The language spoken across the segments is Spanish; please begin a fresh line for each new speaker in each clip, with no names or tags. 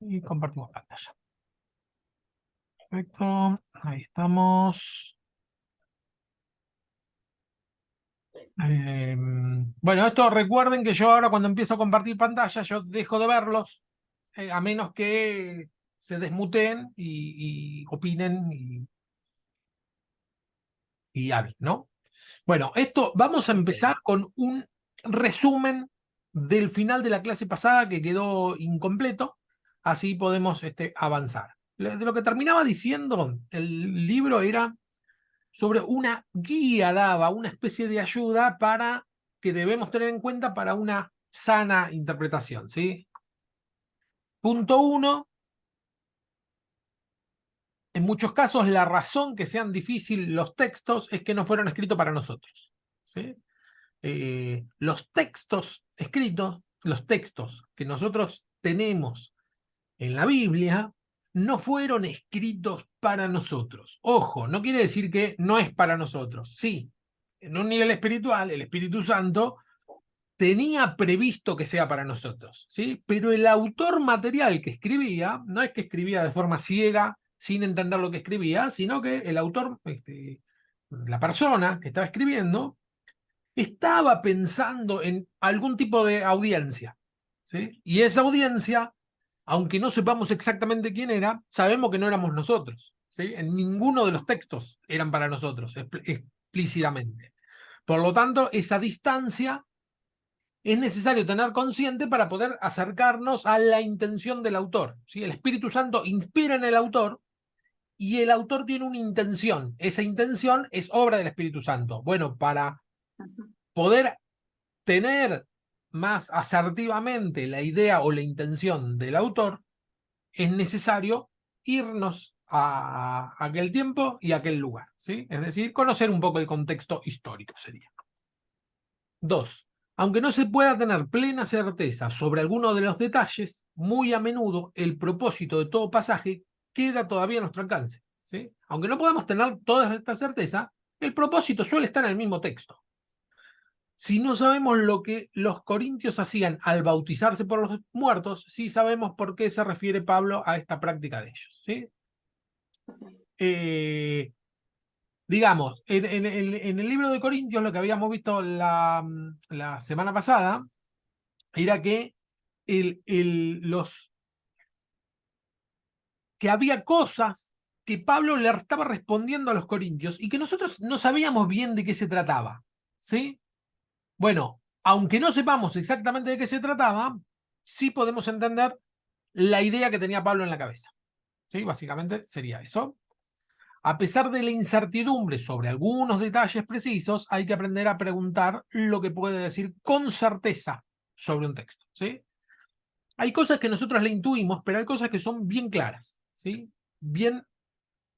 Y compartimos pantalla. Perfecto, ahí estamos. Bueno, esto recuerden que yo ahora cuando empiezo a compartir pantalla, yo dejo de verlos, a menos que se desmuteen y opinen y hablen, ¿no? Bueno, esto vamos a empezar con un resumen del final de la clase pasada que quedó incompleto, así podemos avanzar. De lo que terminaba diciendo, el libro era sobre una guía, daba una especie de ayuda para que debemos tener en cuenta para una sana interpretación, ¿sí? Punto uno, en muchos casos la razón que sean difíciles los textos es que no fueron escritos para nosotros, ¿sí? Los textos escritos, los textos que nosotros tenemos en la Biblia, no fueron escritos para nosotros. Ojo, no quiere decir que no es para nosotros. Sí, en un nivel espiritual, el Espíritu Santo tenía previsto que sea para nosotros, ¿sí? Pero el autor material que escribía, no es que escribía de forma ciega, sin entender lo que escribía, sino que el autor, la persona que estaba escribiendo, estaba pensando en algún tipo de audiencia, ¿sí? Y esa audiencia, aunque no sepamos exactamente quién era, sabemos que no éramos nosotros, ¿sí? En ninguno de los textos eran para nosotros, explícitamente. Por lo tanto, esa distancia es necesario tener consciente para poder acercarnos a la intención del autor, ¿sí? El Espíritu Santo inspira en el autor y el autor tiene una intención. Esa intención es obra del Espíritu Santo. Bueno, para poder tener más asertivamente la idea o la intención del autor, es necesario irnos a aquel tiempo y a aquel lugar, ¿sí? Es decir, conocer un poco el contexto histórico sería. Dos, aunque no se pueda tener plena certeza sobre alguno de los detalles, muy a menudo el propósito de todo pasaje queda todavía a nuestro alcance, ¿sí? Aunque no podamos tener toda esta certeza, el propósito suele estar en el mismo texto. Si no sabemos lo que los corintios hacían al bautizarse por los muertos, sí sabemos por qué se refiere Pablo a esta práctica de ellos, ¿sí? Digamos, en el libro de Corintios, lo que habíamos visto la semana pasada, era que, que había cosas que Pablo le estaba respondiendo a los corintios y que nosotros no sabíamos bien de qué se trataba, ¿sí? Bueno, aunque no sepamos exactamente de qué se trataba, sí podemos entender la idea que tenía Pablo en la cabeza. ¿Sí? Básicamente sería eso. A pesar de la incertidumbre sobre algunos detalles precisos, hay que aprender a preguntar lo que puede decir con certeza sobre un texto. ¿Sí? Hay cosas que nosotros le intuimos, pero hay cosas que son bien claras. ¿Sí? Bien,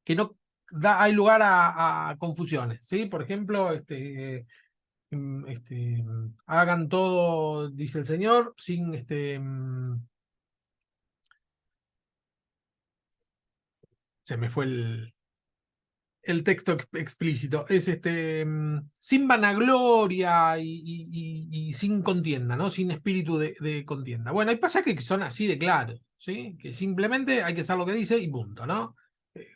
que no hay lugar a confusiones. ¿Sí? Por ejemplo, hagan todo, dice el Señor, sin se me fue el texto explícito, es sin vanagloria y sin contienda, ¿no? Sin espíritu de contienda. Bueno, hay pasajes que son así de claros, ¿sí? Que simplemente hay que hacer lo que dice y punto, ¿no?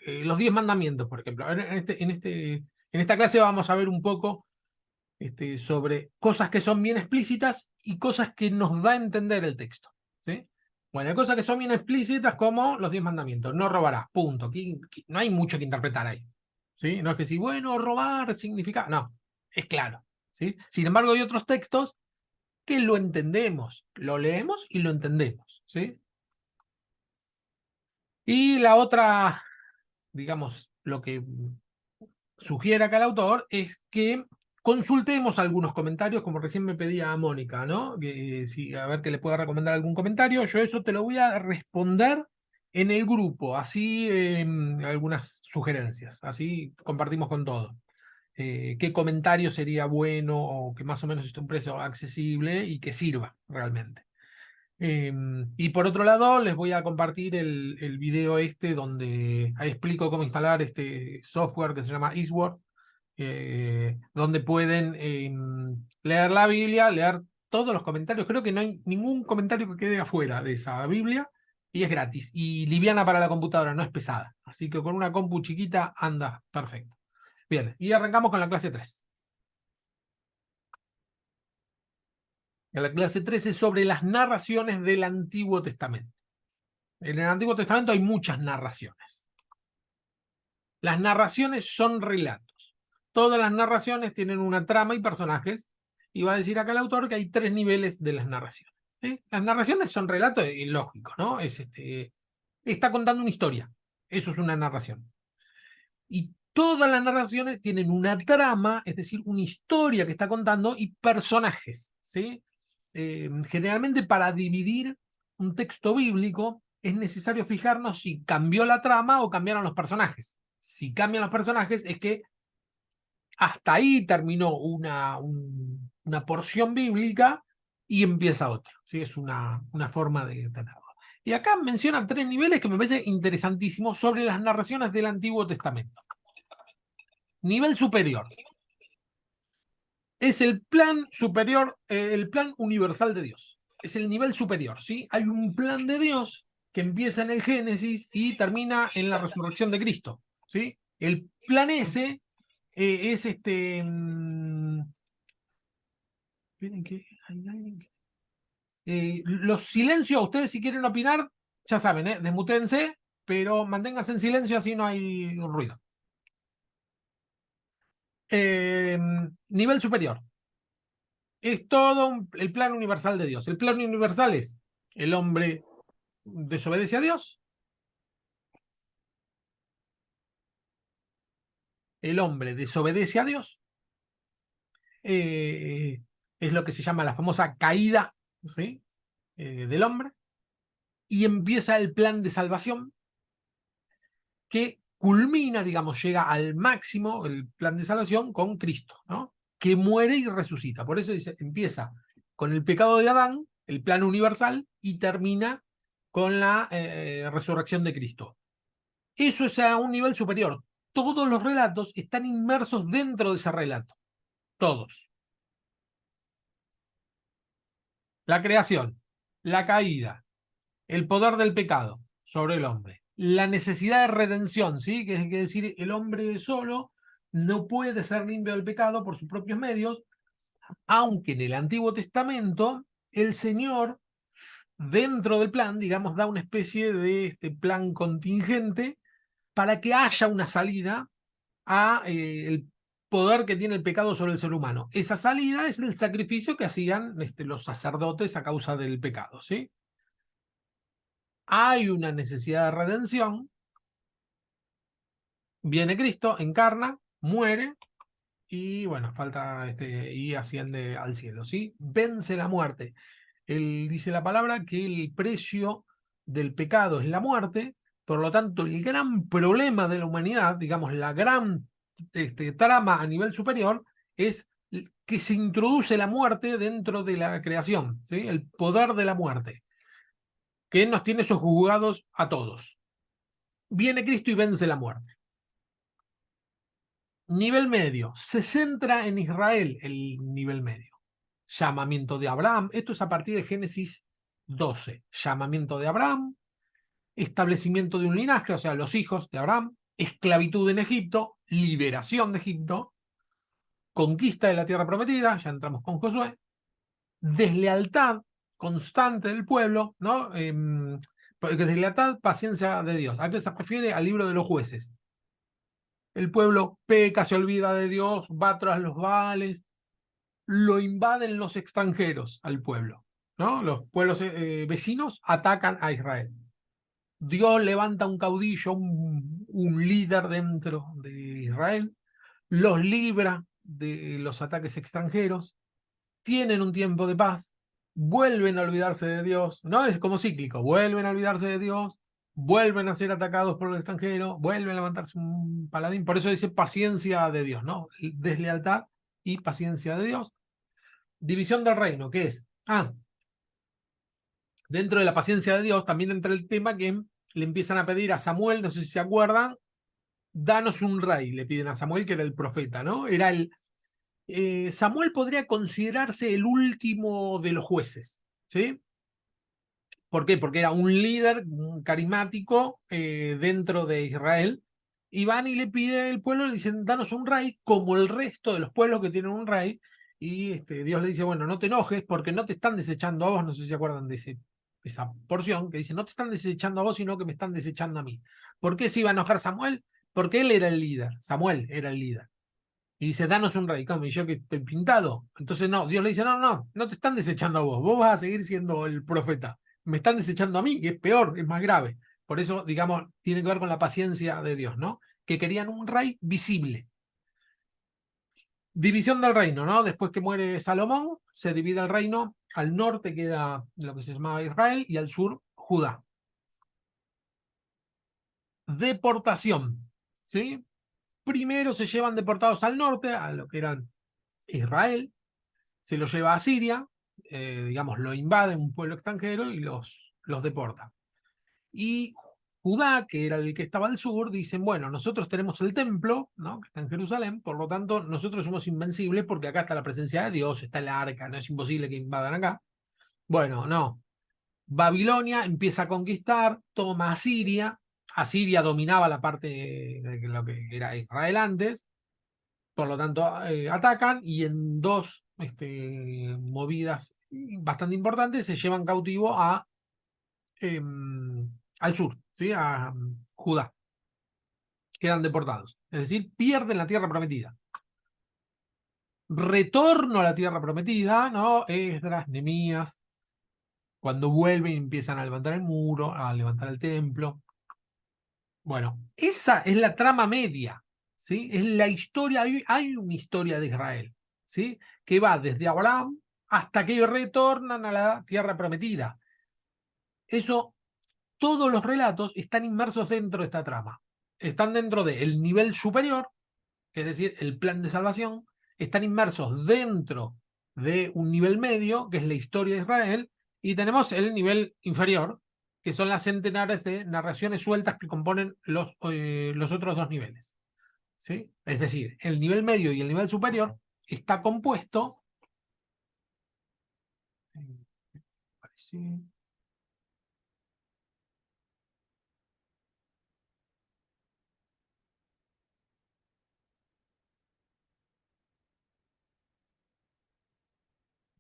Los 10 mandamientos, por ejemplo. En esta clase vamos a ver un poco sobre cosas que son bien explícitas y cosas que nos da a entender el texto, ¿sí? Bueno, hay cosas que son bien explícitas como los 10 mandamientos. No robarás, punto. No hay mucho que interpretar ahí, ¿sí? No es que si, bueno, robar significa... No, es claro, ¿sí? Sin embargo, hay otros textos que lo entendemos, lo leemos y lo entendemos, ¿sí? Y la otra, digamos, lo que sugiere acá el autor es que consultemos algunos comentarios, como recién me pedía a Mónica, ¿no? Que, si, a ver que le pueda recomendar algún comentario. Yo eso te lo voy a responder en el grupo, así algunas sugerencias, así compartimos con todo. Qué comentario sería bueno o que más o menos esté un precio accesible y que sirva realmente. Y por otro lado, les voy a compartir el video donde ahí explico cómo instalar este software que se llama Eastword, donde pueden leer la Biblia, leer todos los comentarios. Creo que no hay ningún comentario que quede afuera de esa Biblia Y es gratis. Y liviana para la computadora, no es pesada. Así que con una compu chiquita anda perfecto. Bien, y arrancamos con la clase 3. La clase 3 es sobre las narraciones del Antiguo Testamento. En el Antiguo Testamento hay muchas narraciones. Las narraciones son relatos. Todas las narraciones tienen una trama y personajes. Y va a decir acá el autor que hay 3 niveles de las narraciones. ¿Sí? Las narraciones son relatos, y lógico, ¿no? Está contando una historia. Eso es una narración. Y todas las narraciones tienen una trama, es decir, una historia que está contando y personajes, ¿sí? Generalmente para dividir un texto bíblico es necesario fijarnos si cambió la trama o cambiaron los personajes. Si cambian los personajes es que hasta ahí terminó una porción bíblica y empieza otra. ¿Sí? Es una forma de tenerlo. Y acá menciona 3 niveles que me parece interesantísimos sobre las narraciones del Antiguo Testamento. Nivel superior. Es el plan superior, el plan universal de Dios. Es el nivel superior, ¿sí? Hay un plan de Dios que empieza en el Génesis y termina en la resurrección de Cristo, ¿sí? El plan ese es miren que hay alguien los silencios, ustedes si quieren opinar, ya saben, desmutense, pero manténganse en silencio así no hay ruido. Nivel superior. Es todo el plan universal de Dios. El plan universal es el hombre desobedece a Dios, el hombre desobedece a Dios, eh, es lo que se llama la famosa caída, ¿sí? Del hombre, y empieza el plan de salvación que culmina, digamos, llega al máximo el plan de salvación con Cristo, ¿no? Que muere y resucita. Por eso dice, empieza con el pecado de Adán, el plan universal, y termina con la resurrección de Cristo. Eso es a un nivel superior. Todos los relatos están inmersos dentro de ese relato. Todos. La creación, la caída, el poder del pecado sobre el hombre, la necesidad de redención, ¿sí? Que es decir, el hombre solo no puede ser limpio del pecado por sus propios medios, aunque en el Antiguo Testamento el Señor, dentro del plan, digamos, da una especie de plan contingente para que haya una salida a el poder que tiene el pecado sobre el ser humano. Esa salida es el sacrificio que hacían los sacerdotes a causa del pecado, ¿sí? Hay una necesidad de redención, viene Cristo, encarna, muere, y bueno, falta y asciende al cielo, ¿sí? Vence la muerte. Él dice la palabra que el precio del pecado es la muerte, por lo tanto, el gran problema de la humanidad, digamos, la gran trama a nivel superior, es que se introduce la muerte dentro de la creación, ¿sí? El poder de la muerte, que nos tiene sojuzgados a todos. Viene Cristo y vence la muerte. Nivel medio, se centra en Israel el nivel medio. Llamamiento de Abraham, esto es a partir de Génesis 12. Llamamiento de Abraham, establecimiento de un linaje, o sea, los hijos de Abraham, esclavitud en Egipto, liberación de Egipto, conquista de la tierra prometida, ya entramos con Josué, deslealtad constante del pueblo, ¿no? Deslealtad, paciencia de Dios. ¿A qué se refiere? Al libro de los jueces. El pueblo peca, se olvida de Dios, va tras los Baales, lo invaden los extranjeros al pueblo, ¿no? Los pueblos vecinos atacan a Israel. Dios levanta un caudillo, un líder dentro de Israel, los libra de los ataques extranjeros, tienen un tiempo de paz, vuelven a olvidarse de Dios, no es como cíclico, vuelven a olvidarse de Dios, vuelven a ser atacados por el extranjero, vuelven a levantarse un paladín, por eso dice paciencia de Dios, ¿no? Deslealtad y paciencia de Dios. División del reino, ¿qué es? Dentro de la paciencia de Dios también entra el tema que le empiezan a pedir a Samuel, no sé si se acuerdan, danos un rey, le piden a Samuel, que era el profeta, ¿no? Samuel podría considerarse el último de los jueces, ¿sí? ¿Por qué? Porque era un líder carismático dentro de Israel. Y van y le pide el pueblo, le dicen, danos un rey, como el resto de los pueblos que tienen un rey. Y Dios le dice, bueno, no te enojes porque no te están desechando a vos, no sé si se acuerdan de esa porción, que dice, no te están desechando a vos, sino que me están desechando a mí. ¿Por qué se iba a enojar Samuel? Porque él era el líder, Samuel era el líder. Y dice, danos un rey, ¿cómo? Y yo que estoy pintado. Entonces no, Dios le dice, no, no, no te están desechando a vos, vos vas a seguir siendo el profeta. Me están desechando a mí, que es peor, es más grave. Por eso, digamos, tiene que ver con la paciencia de Dios, ¿no? Que querían un rey visible. División del reino, ¿no? Después que muere Salomón, se divide el reino. Al norte queda lo que se llamaba Israel y al sur Judá. Deportación, ¿sí? Primero se llevan deportados al norte, a lo que eran Israel, se lo lleva a Siria, digamos, lo invade un pueblo extranjero y los deporta. Y Judá, que era el que estaba al sur, dicen, bueno, nosotros tenemos el templo, ¿no? Que está en Jerusalén, por lo tanto, nosotros somos invencibles porque acá está la presencia de Dios, está el arca, no es imposible que invadan acá. Bueno, no. Babilonia empieza a conquistar, toma a Siria. Asiria dominaba la parte de lo que era Israel antes, por lo tanto, atacan y en dos movidas bastante importantes se llevan cautivo eh, al sur, ¿sí? A Judá. Quedan deportados. Es decir, pierden la tierra prometida. Retorno a la tierra prometida, ¿no? Esdras, Nehemías, cuando vuelven y empiezan a levantar el muro, a levantar el templo. Bueno, esa es la trama media, ¿sí? Es la historia, hay una historia de Israel, ¿sí? Que va desde Abraham hasta que ellos retornan a la tierra prometida. Eso, todos los relatos están inmersos dentro de esta trama. Están dentro del nivel superior, es decir, el plan de salvación, están inmersos dentro de un nivel medio, que es la historia de Israel, y tenemos el nivel inferior, que son las centenares de narraciones sueltas que componen los otros dos niveles. ¿Sí? Es decir, el nivel medio y el nivel superior está compuesto.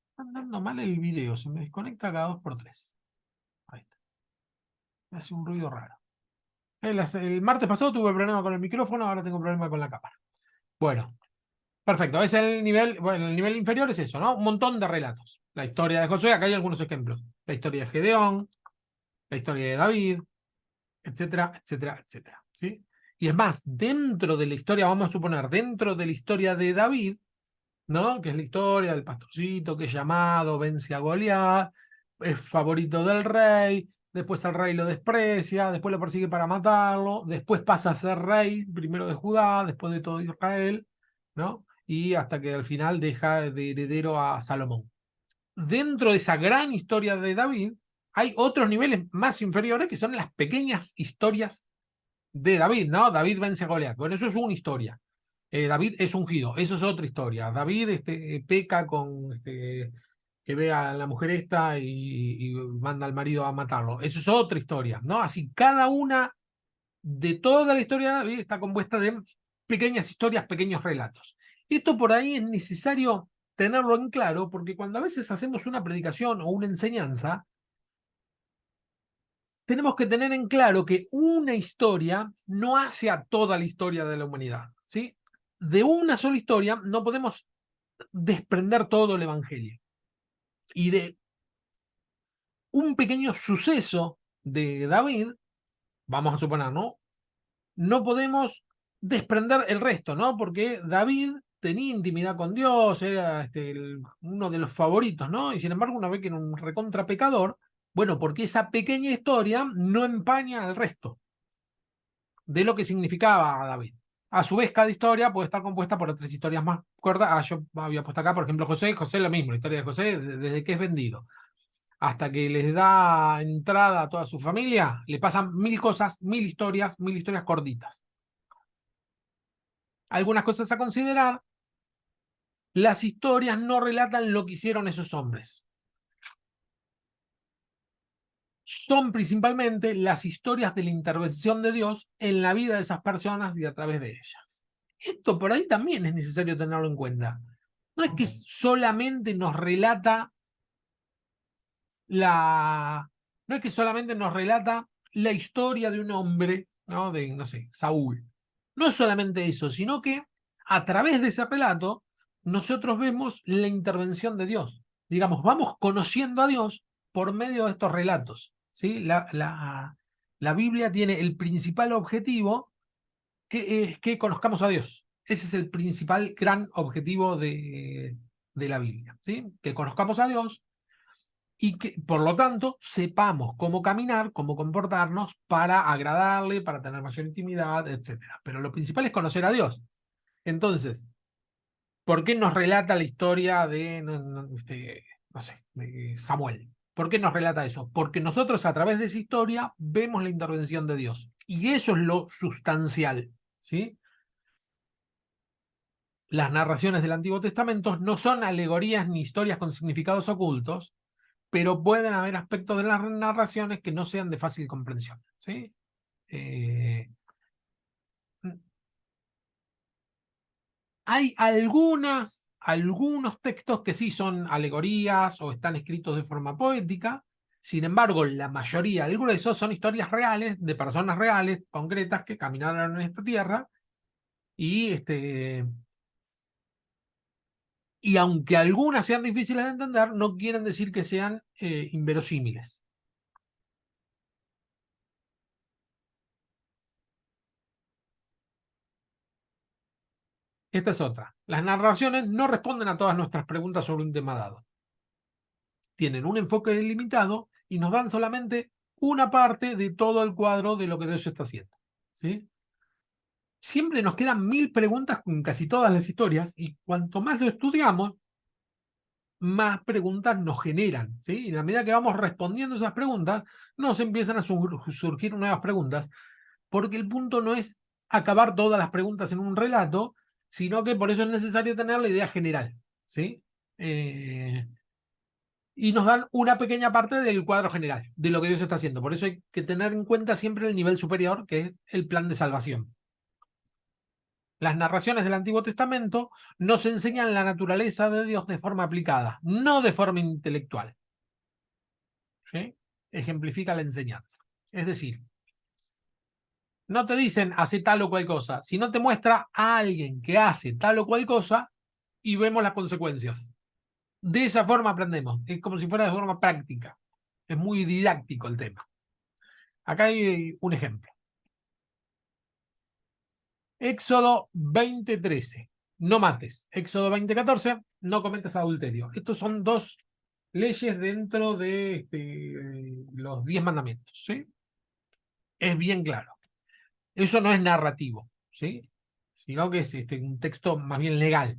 Está andando mal el video, se me desconecta cada 2x3. Ahí está. Hace un ruido raro. El martes pasado tuve problema con el micrófono, ahora tengo problema con la cámara. Bueno, perfecto. Es el nivel, bueno, el nivel inferior es eso, ¿no? Un montón de relatos. La historia de Josué, acá hay algunos ejemplos. La historia de Gedeón, la historia de David, etcétera, etcétera, etcétera. ¿Sí? Y es más, dentro de la historia, vamos a suponer, dentro de la historia de David, ¿no? Que es la historia del pastorcito que es llamado, vence a Goliat, es favorito del rey, después el rey lo desprecia, después lo persigue para matarlo, después pasa a ser rey, primero de Judá, después de todo Israel, ¿no? Y hasta que al final deja de heredero a Salomón. Dentro de esa gran historia de David, hay otros niveles más inferiores que son las pequeñas historias de David, ¿no? David vence a Goliat. Bueno, eso es una historia. David es ungido, eso es otra historia. David peca con que ve a la mujer esta y manda al marido a matarlo. Eso es otra historia, ¿no? Así, cada una de toda la historia de David está compuesta de pequeñas historias, pequeños relatos. Esto por ahí es necesario tenerlo en claro, porque cuando a veces hacemos una predicación o una enseñanza, tenemos que tener en claro que una historia no hace a toda la historia de la humanidad, ¿sí? De una sola historia no podemos desprender todo el evangelio. Y de un pequeño suceso de David, vamos a suponer, ¿no? No podemos desprender el resto, ¿no? Porque David tenía intimidad con Dios, era uno de los favoritos, ¿no? Y sin embargo, una vez que era un recontra pecador, bueno, porque esa pequeña historia no empaña al resto de lo que significaba David. A su vez, cada historia puede estar compuesta por otras historias más cortas. Yo había puesto acá, por ejemplo, José es lo mismo, la historia de José, desde que es vendido hasta que les da entrada a toda su familia, le pasan 1000 cosas, 1000 historias cortitas. Algunas cosas a considerar: las historias no relatan lo que hicieron esos hombres. son principalmente las historias de la intervención de Dios en la vida de esas personas y a través de ellas. Esto por ahí también es necesario tenerlo en cuenta. No es que solamente nos relata no es que solamente nos relata la historia de un hombre, ¿no? De, no sé, Saúl. No es solamente eso, sino que a través de ese relato nosotros vemos la intervención de Dios. Digamos, vamos conociendo a Dios por medio de estos relatos, ¿sí? La Biblia tiene el principal objetivo que es que conozcamos a Dios. Ese es el principal gran objetivo de la Biblia, ¿sí? Que conozcamos a Dios y que, por lo tanto, sepamos cómo caminar, cómo comportarnos para agradarle, para tener mayor intimidad, etcétera. Pero lo principal es conocer a Dios. Entonces, ¿por qué nos relata la historia de, no sé, de Samuel? ¿Por qué nos relata eso? Porque nosotros a través de esa historia vemos la intervención de Dios. Y eso es lo sustancial, ¿sí? Las narraciones del Antiguo Testamento no son alegorías ni historias con significados ocultos, pero pueden haber aspectos de las narraciones que no sean de fácil comprensión, ¿sí? Hay algunos textos que sí son alegorías o están escritos de forma poética, sin embargo, la mayoría, el grueso, son historias reales, de personas reales, concretas, que caminaron en esta tierra, y, y aunque algunas sean difíciles de entender, no quieren decir que sean inverosímiles. Esta es otra. Las narraciones no responden a todas nuestras preguntas sobre un tema dado. Tienen un enfoque limitado y nos dan solamente una parte de todo el cuadro de lo que Dios está haciendo, ¿sí? Siempre nos quedan 1000 preguntas con casi todas las historias y cuanto más lo estudiamos, más preguntas nos generan, ¿sí? Y a medida que vamos respondiendo esas preguntas, nos empiezan a surgir nuevas preguntas, porque el punto no es acabar todas las preguntas en un relato, sino que por eso es necesario tener la idea general, ¿sí? Y nos dan una pequeña parte del cuadro general, de lo que Dios está haciendo. Por eso hay que tener en cuenta siempre el nivel superior, que es el plan de salvación. Las narraciones del Antiguo Testamento nos enseñan la naturaleza de Dios de forma aplicada, no de forma intelectual. ¿Sí? Ejemplifica la enseñanza. Es decir, no te dicen hace tal o cual cosa, sino te muestra a alguien que hace tal o cual cosa y vemos las consecuencias. De esa forma aprendemos. Es como si fuera de forma práctica. Es muy didáctico el tema. Acá hay un ejemplo. Éxodo 20:13. No mates. Éxodo 20:14. No cometas adulterio. Estos son dos leyes dentro de los 10 mandamientos, ¿sí? Es bien claro. Eso no es narrativo, ¿sí? Sino que es un texto más bien legal.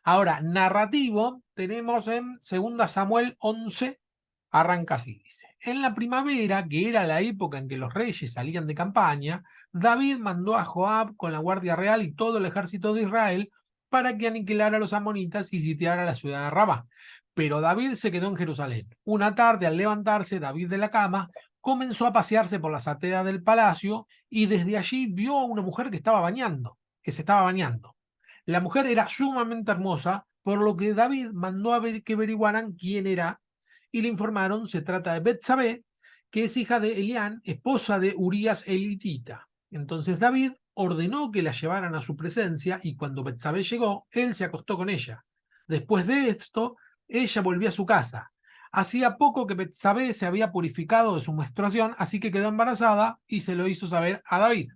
Ahora, narrativo tenemos en 2 Samuel 11, arranca así, dice. En la primavera, que era la época en que los reyes salían de campaña, David mandó a Joab con la guardia real y todo el ejército de Israel para que aniquilara a los amonitas y sitiara la ciudad de Rabá. Pero David se quedó en Jerusalén. Una tarde, al levantarse David de la cama, comenzó a pasearse por la azotea del palacio y desde allí vio a una mujer que se estaba bañando. La mujer era sumamente hermosa, por lo que David mandó a ver que averiguaran quién era y le informaron, se trata de Betsabé, que es hija de Elián, esposa de Urías elitita. Entonces David ordenó que la llevaran a su presencia y cuando Betsabé llegó, él se acostó con ella. Después de esto, ella volvió a su casa. Hacía poco que Betsabé se había purificado de su menstruación, así que quedó embarazada y se lo hizo saber a David.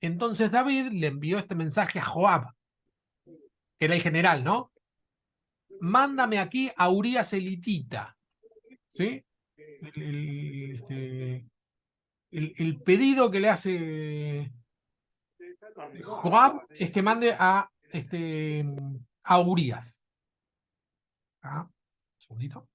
Entonces David le envió este mensaje a Joab, que era el general, ¿no? Mándame aquí a Urías elitita, ¿sí? El pedido que le hace Joab es que mande a Urías. ¿Ah? Un segundito.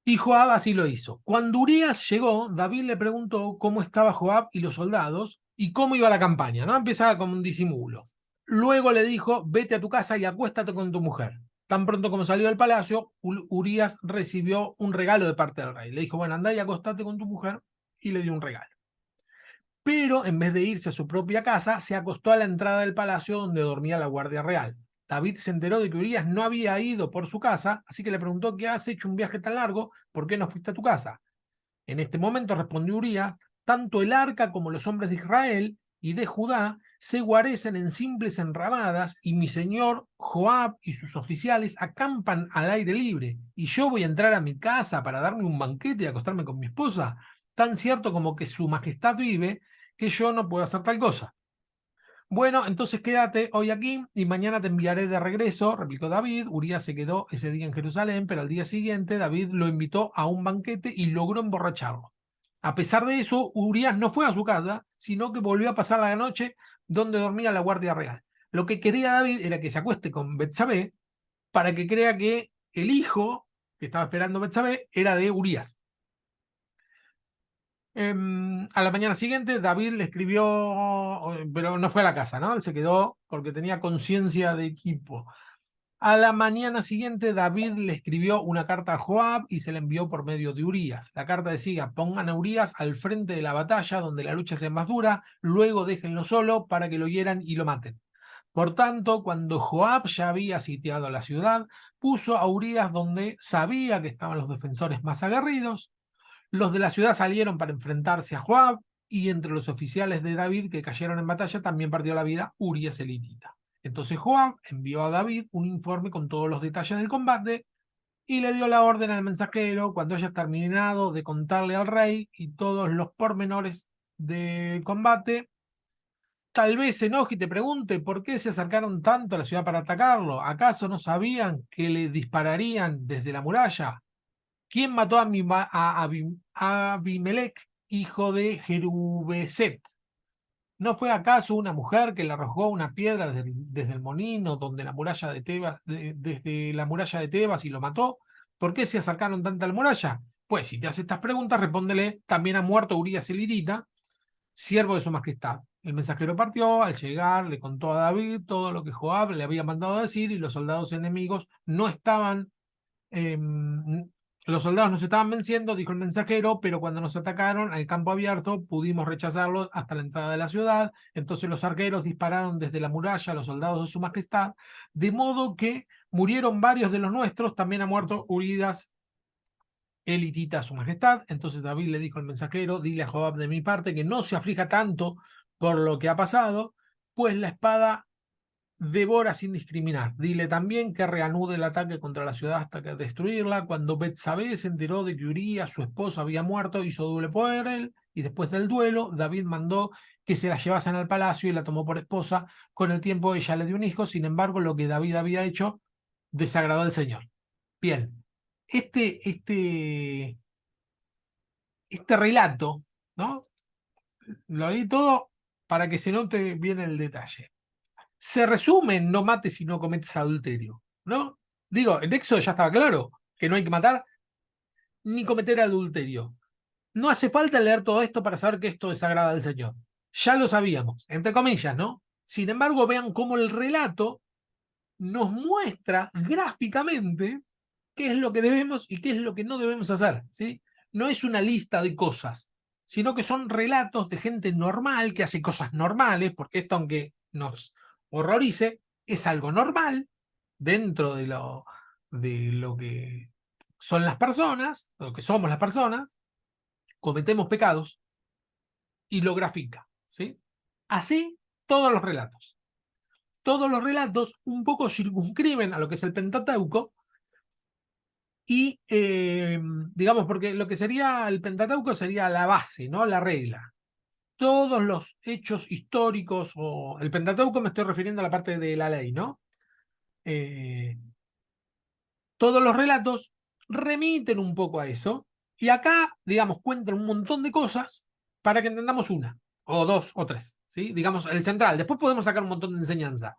Y Joab así lo hizo. Cuando Urías llegó, David le preguntó cómo estaba Joab y los soldados y cómo iba la campaña, ¿no? Empezaba como un disimulo. Luego le dijo, vete a tu casa y acuéstate con tu mujer. Tan pronto como salió del palacio, Urías recibió un regalo de parte del rey. Le dijo, bueno, andá y acostate con tu mujer, y le dio un regalo. Pero en vez de irse a su propia casa, se acostó a la entrada del palacio donde dormía la guardia real. David se enteró de que Urías no había ido por su casa, así que le preguntó, ¿qué has hecho un viaje tan largo? ¿Por qué no fuiste a tu casa? En este momento respondió Urías, tanto el arca como los hombres de Israel y de Judá se guarecen en simples enramadas, y mi señor Joab y sus oficiales acampan al aire libre, y yo voy a entrar a mi casa para darme un banquete y acostarme con mi esposa, tan cierto como que su majestad vive, que yo no puedo hacer tal cosa. Bueno, entonces quédate hoy aquí y mañana te enviaré de regreso, replicó David. Urías se quedó ese día en Jerusalén, pero al día siguiente David lo invitó a un banquete y logró emborracharlo. A pesar de eso, Urías no fue a su casa, sino que volvió a pasar la noche donde dormía la guardia real. Lo que quería David era que se acueste con Betsabé para que crea que el hijo que estaba esperando Betsabé era de Urías. A la mañana siguiente, David le escribió, pero no fue a la casa, ¿no? Él se quedó porque tenía conciencia de equipo. A la mañana siguiente, David le escribió una carta a Joab y se la envió por medio de Urías. La carta decía, pongan a Urías al frente de la batalla donde la lucha sea más dura, luego déjenlo solo para que lo hieran y lo maten. Por tanto, cuando Joab ya había sitiado la ciudad, puso a Urías donde sabía que estaban los defensores más aguerridos. Los de la ciudad salieron para enfrentarse a Joab, y entre los oficiales de David que cayeron en batalla también perdió la vida Urías el hitita. Entonces Joab envió a David un informe con todos los detalles del combate y le dio la orden al mensajero, cuando haya terminado de contarle al rey y todos los pormenores del combate, tal vez se enoje y te pregunte por qué se acercaron tanto a la ciudad para atacarlo. ¿Acaso no sabían que le dispararían desde la muralla? ¿Quién mató a Abimelech, hijo de Jerubeset? ¿No fue acaso una mujer que le arrojó una piedra desde el molino donde la muralla de Tebas, desde la muralla de Tebas, y lo mató? ¿Por qué se acercaron tanto a la muralla? Pues si te hace estas preguntas, respóndele, también ha muerto Urías el hitita, siervo de su majestad. El mensajero partió, al llegar le contó a David todo lo que Joab le había mandado a decir, y los soldados enemigos no estaban los soldados nos estaban venciendo, dijo el mensajero, pero cuando nos atacaron al campo abierto pudimos rechazarlos hasta la entrada de la ciudad. Entonces los arqueros dispararon desde la muralla a los soldados de su majestad, de modo que murieron varios de los nuestros. También ha muerto Urías el hitita a su majestad. Entonces David le dijo al mensajero, dile a Joab de mi parte que no se aflija tanto por lo que ha pasado, pues la espada devora sin discriminar. Dile también que reanude el ataque contra la ciudad hasta que destruirla. Cuando Betsabé se enteró de que Urías, su esposo, había muerto, hizo duelo por él, y después del duelo, David mandó que se la llevasen al palacio y la tomó por esposa. Con el tiempo ella le dio un hijo. Sin embargo, lo que David había hecho desagradó al Señor. Bien, este relato, ¿no? Lo leí todo para que se note bien el detalle. Se resume en no mates si no cometes adulterio, ¿no? Digo, en Éxodo ya estaba claro que no hay que matar ni cometer adulterio. No hace falta leer todo esto para saber que esto desagrada al Señor. Ya lo sabíamos, entre comillas, ¿no? Sin embargo, vean cómo el relato nos muestra gráficamente qué es lo que debemos y qué es lo que no debemos hacer, ¿sí? No es una lista de cosas, sino que son relatos de gente normal que hace cosas normales, porque esto, aunque nos horrorice, es algo normal dentro de lo que son las personas, lo que somos las personas. Cometemos pecados y lo grafica, ¿sí? Así todos los relatos. Todos los relatos un poco circunscriben a lo que es el Pentateuco, y digamos, porque lo que sería el Pentateuco sería la base, ¿no? La regla. Todos los hechos históricos, o el Pentateuco me estoy refiriendo a la parte de la ley, ¿no? Eh, todos los relatos remiten un poco a eso, y acá, digamos, cuentan un montón de cosas para que entendamos una, o dos, o tres, ¿sí? Digamos, el central. Después podemos sacar un montón de enseñanza,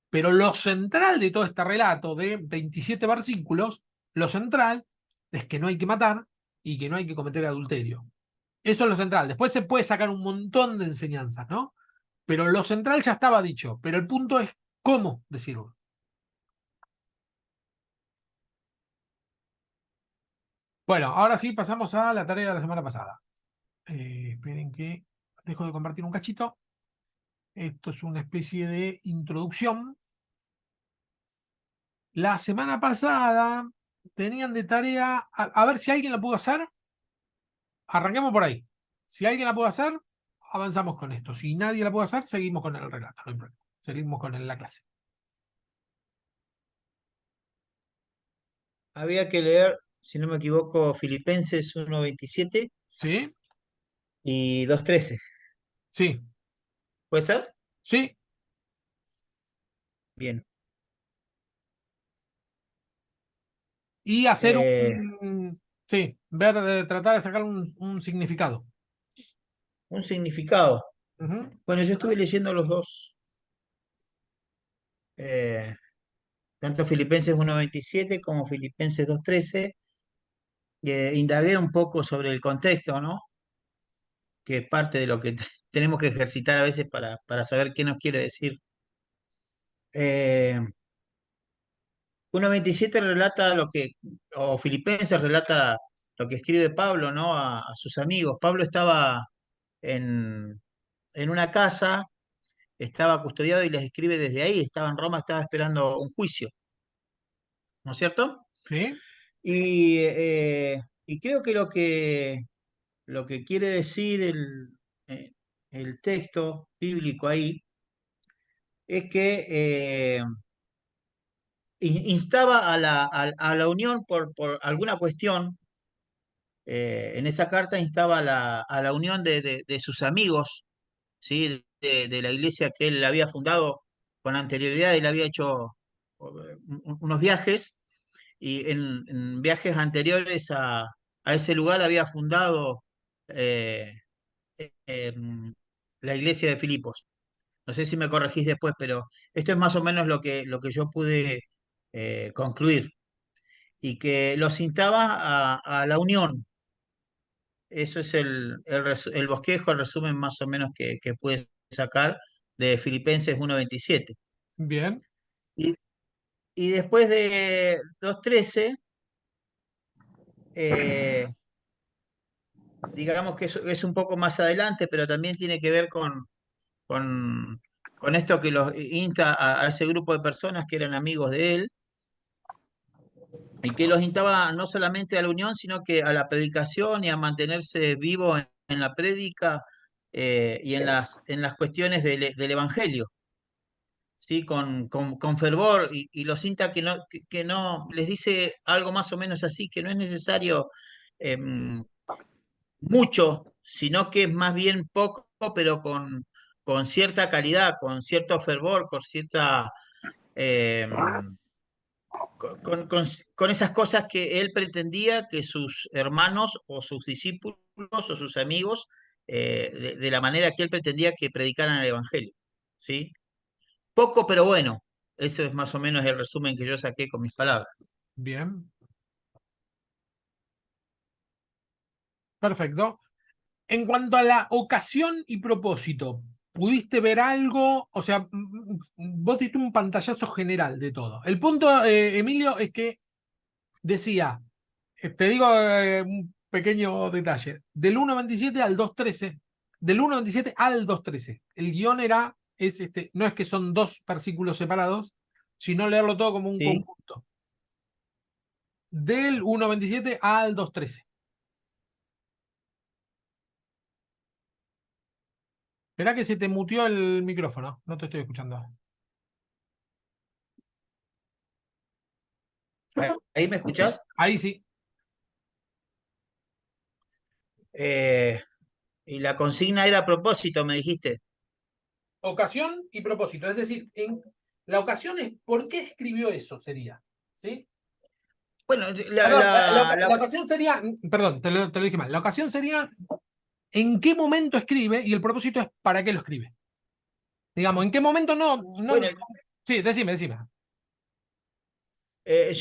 pero lo central de todo este relato de 27 versículos, lo central es que no hay que matar y que no hay que cometer adulterio. Eso es lo central. Después se puede sacar un montón de enseñanzas, ¿no? Pero lo central ya estaba dicho. Pero el punto es cómo decirlo. Bueno, ahora sí pasamos a la tarea de la semana pasada. Esperen que dejo de compartir un cachito. Esto es una especie de introducción. La semana pasada tenían de tarea, a ver si alguien la pudo hacer, arranquemos por ahí. Si alguien la pudo hacer, avanzamos con esto. Si nadie la pudo hacer, seguimos con el relato, no hay problema. Seguimos con la clase.
Había que leer, si no me equivoco, Filipenses 1:27
¿Sí?
y 2:13.
Sí.
¿Puede ser?
Sí.
Bien.
Y hacer
Eh,
un... Sí, ver, tratar de sacar un significado.
un significado.
Ujú.
Bueno, yo estuve leyendo los dos, eh, tanto Filipenses 1:27 como Filipenses 2:13. Indagué un poco sobre el contexto, ¿no? Que es parte de lo que tenemos que ejercitar a veces para saber qué nos quiere decir. Eh, 1:27 relata o Filipenses relata lo que escribe Pablo, ¿no? A sus amigos. Pablo estaba en, en una casa, estaba custodiado y les escribe desde ahí, estaba en Roma, estaba esperando un juicio, ¿no es cierto?
¿Sí?
Y creo que lo que quiere decir eh, el texto bíblico ahí es que instaba a la unión por alguna cuestión. En esa carta instaba a la unión de sus amigos, ¿sí? De la iglesia que él había fundado con anterioridad. Él había hecho unos viajes y en viajes anteriores a ese lugar había fundado eh, la iglesia de Filipos. No sé si me corregís después, pero esto es más o menos lo que yo pude concluir, y que los instaba a la unión. Eso es el bosquejo, el resumen más o menos que puedes sacar de Filipenses 1:27.
Bien.
Y, y después de 2:13, eh, digamos que es un poco más adelante, pero también tiene que ver con, con esto que los insta a ese grupo de personas que eran amigos de él, y que los instaba no solamente a la unión, sino que a la predicación y a mantenerse vivo en la prédica, y en las cuestiones del Evangelio, ¿sí? Con fervor, y los insta que no, les dice algo más o menos así, que no es necesario mucho, sino que es más bien poco, pero con cierta calidad, con cierto fervor, con cierta... em, con esas cosas que él pretendía que sus hermanos o sus discípulos o sus amigos, de la manera que él pretendía que predicaran el Evangelio, ¿sí? Poco pero bueno. Eso es más o menos el resumen que yo saqué con mis palabras.
Bien. Perfecto. En cuanto a la ocasión y propósito, ¿pudiste ver algo? O sea, vos diste un pantallazo general de todo. El punto, Emilio, es que decía, te digo un pequeño detalle, del 1.27 al 2.13, del 1.27 al 2.13. El guión no es que son dos versículos separados, sino leerlo todo como un
¿Sí?
conjunto. Del 1.27 al 2.13. Esperá que se te mutió el micrófono, no te estoy escuchando.
¿Ahí me escuchás?
Ahí sí.
Eh, y la consigna era a propósito, me dijiste.
Ocasión y propósito. Es decir, la ocasión es por qué escribió eso, sería. ¿Sí?
Bueno,
Perdón, la ocasión sería, perdón, te lo dije mal. La ocasión sería en qué momento escribe y el propósito es para qué lo escribe. Digamos, en qué momento no.
bueno,
Sí, decime.
yo